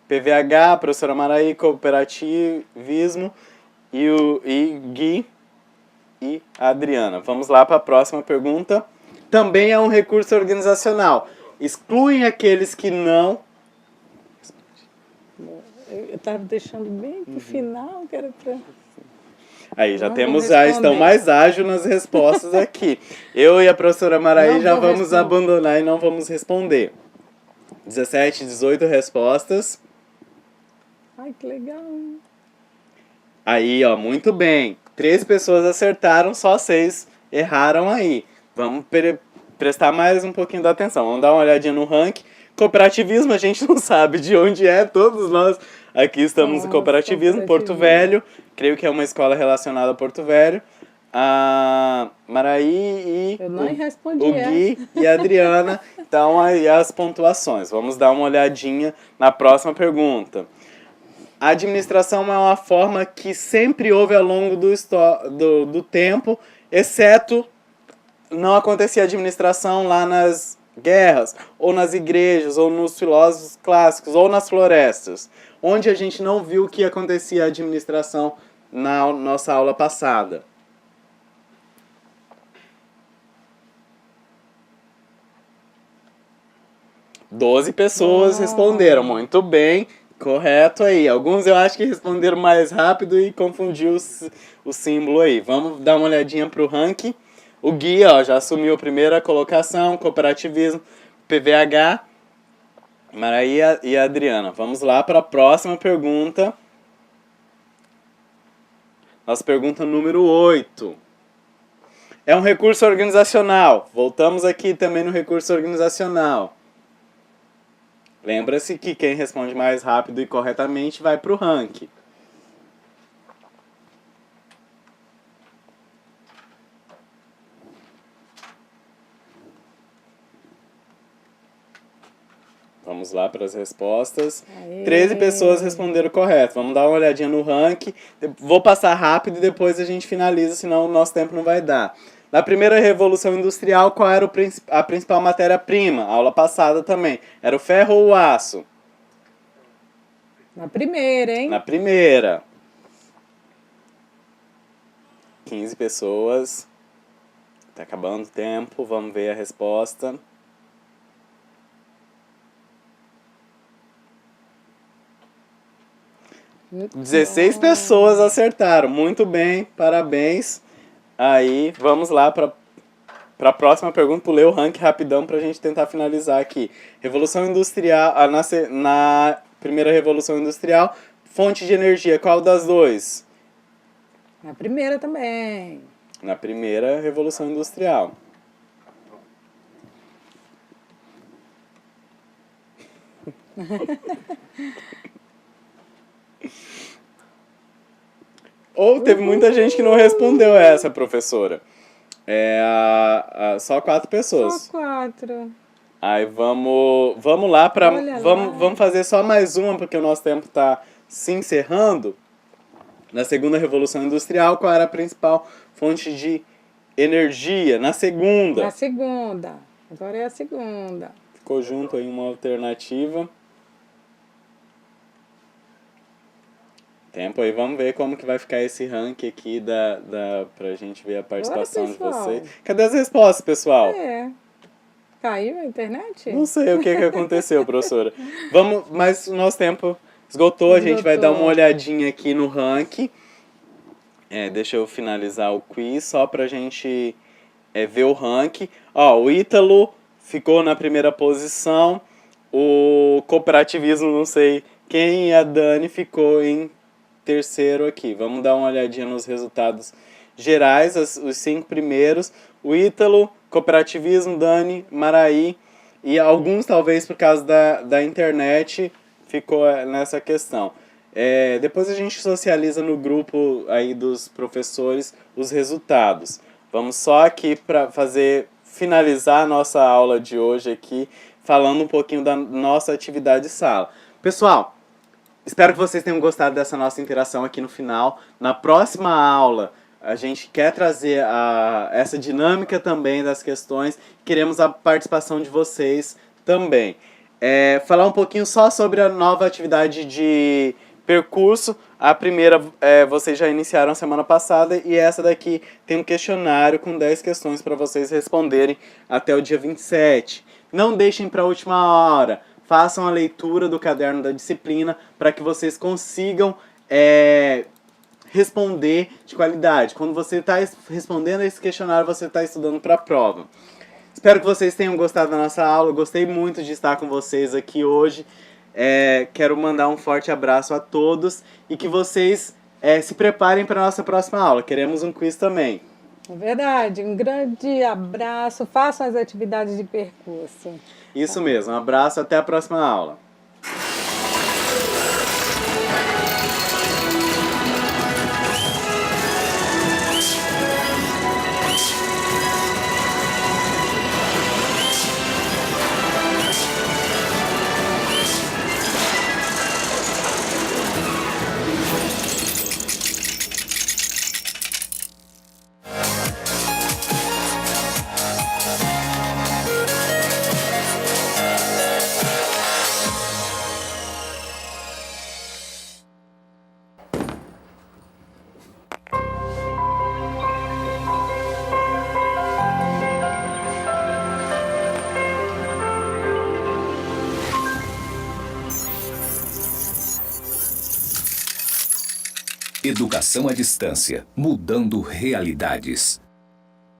PVH, professora Maraí, cooperativismo e Gui e a Adriana. Vamos lá para a próxima pergunta. Também é um recurso organizacional. Excluem aqueles que não... Eu estava deixando bem pro final, que era para... Aí, já Não estão mais ágeis nas respostas aqui. Eu e a professora Maraí já vamos abandonar e não vamos responder. 17, 18 respostas. Ai, que legal. Aí, ó, muito bem. 13 pessoas acertaram, só 6 erraram aí. Vamos prestar mais um pouquinho da atenção. Vamos dar uma olhadinha no ranking. Cooperativismo, a gente não sabe de onde é. Todos nós aqui estamos no cooperativismo. Porto Velho. Creio que é uma escola relacionada a Porto Velho. A Maraí e Eu não respondi o Gui e a Adriana. Então, aí as pontuações. Vamos dar uma olhadinha na próxima pergunta. A administração é uma forma que sempre houve ao longo do tempo, exceto não acontecia administração lá nas guerras, ou nas igrejas, ou nos filósofos clássicos, ou nas florestas, onde a gente não viu que acontecia a administração na nossa aula passada. Doze pessoas responderam, muito bem. Correto aí. Alguns eu acho que responderam mais rápido e confundiu o símbolo aí. Vamos dar uma olhadinha pro ranking. O Gui, ó, já assumiu a primeira colocação, cooperativismo, PVH, Maraí e a Adriana. Vamos lá para a próxima pergunta. Nossa pergunta número 8. É um recurso organizacional. Voltamos aqui também no recurso organizacional. Lembra-se que quem responde mais rápido e corretamente vai para o ranking. Vamos lá para as respostas. Aê. 13 pessoas responderam correto. Vamos dar uma olhadinha no ranking. Vou passar rápido e depois a gente finaliza, senão o nosso tempo não vai dar. Na primeira Revolução Industrial, qual era a principal matéria-prima? Aula passada também. Era o ferro ou o aço? Na primeira, hein? Na primeira. 15 pessoas. Tá acabando o tempo. Vamos ver a resposta. 16 pessoas acertaram. Muito bem, parabéns. Aí, vamos lá para a próxima pergunta. Pulei o ranking rapidão para a gente tentar finalizar aqui. Revolução Industrial, na primeira Revolução Industrial, fonte de energia, qual das duas? Na primeira também. Na primeira Revolução Industrial. Ou teve muita gente que não respondeu essa, professora. Só 4 pessoas. Só 4. Aí vamos lá para Olha lá. vamos fazer só mais uma porque o nosso tempo está se encerrando. Na segunda Revolução Industrial, qual era a principal fonte de energia? Na segunda. Na segunda. Agora é a segunda. Ficou junto aí uma alternativa. Tempo aí, vamos ver como que vai ficar esse ranking aqui pra gente ver a participação de pessoal. vocês. Cadê as respostas, pessoal? Caiu a internet? Não sei o que aconteceu, professora. Mas o nosso tempo esgotou, a gente vai dar uma olhadinha aqui no ranking. Deixa eu finalizar o quiz só pra gente ver o ranking. Ó, o Ítalo ficou na primeira posição, o cooperativismo, não sei quem, e a Dani ficou em terceiro aqui. Vamos dar uma olhadinha nos resultados gerais, os 5 primeiros. O Ítalo, cooperativismo, Dani, Maraí, e alguns talvez por causa da internet ficou nessa questão. Depois a gente socializa no grupo aí dos professores os resultados. Vamos só aqui para finalizar a nossa aula de hoje aqui, falando um pouquinho da nossa atividade de sala. Pessoal, espero que vocês tenham gostado dessa nossa interação aqui no final. Na próxima aula, a gente quer trazer essa dinâmica também das questões. Queremos a participação de vocês também. Falar um pouquinho só sobre a nova atividade de percurso. A primeira vocês já iniciaram semana passada e essa daqui tem um questionário com 10 questões para vocês responderem até o dia 27. Não deixem para a última hora. Façam a leitura do caderno da disciplina para que vocês consigam responder de qualidade. Quando você está respondendo esse questionário, você está estudando para a prova. Espero que vocês tenham gostado da nossa aula. Eu gostei muito de estar com vocês aqui hoje. Quero mandar um forte abraço a todos e que vocês se preparem para a nossa próxima aula. Queremos um quiz também. É verdade. Um grande abraço. Façam as atividades de percurso. Isso mesmo. Um abraço. Até a próxima aula. Educação à distância, mudando realidades.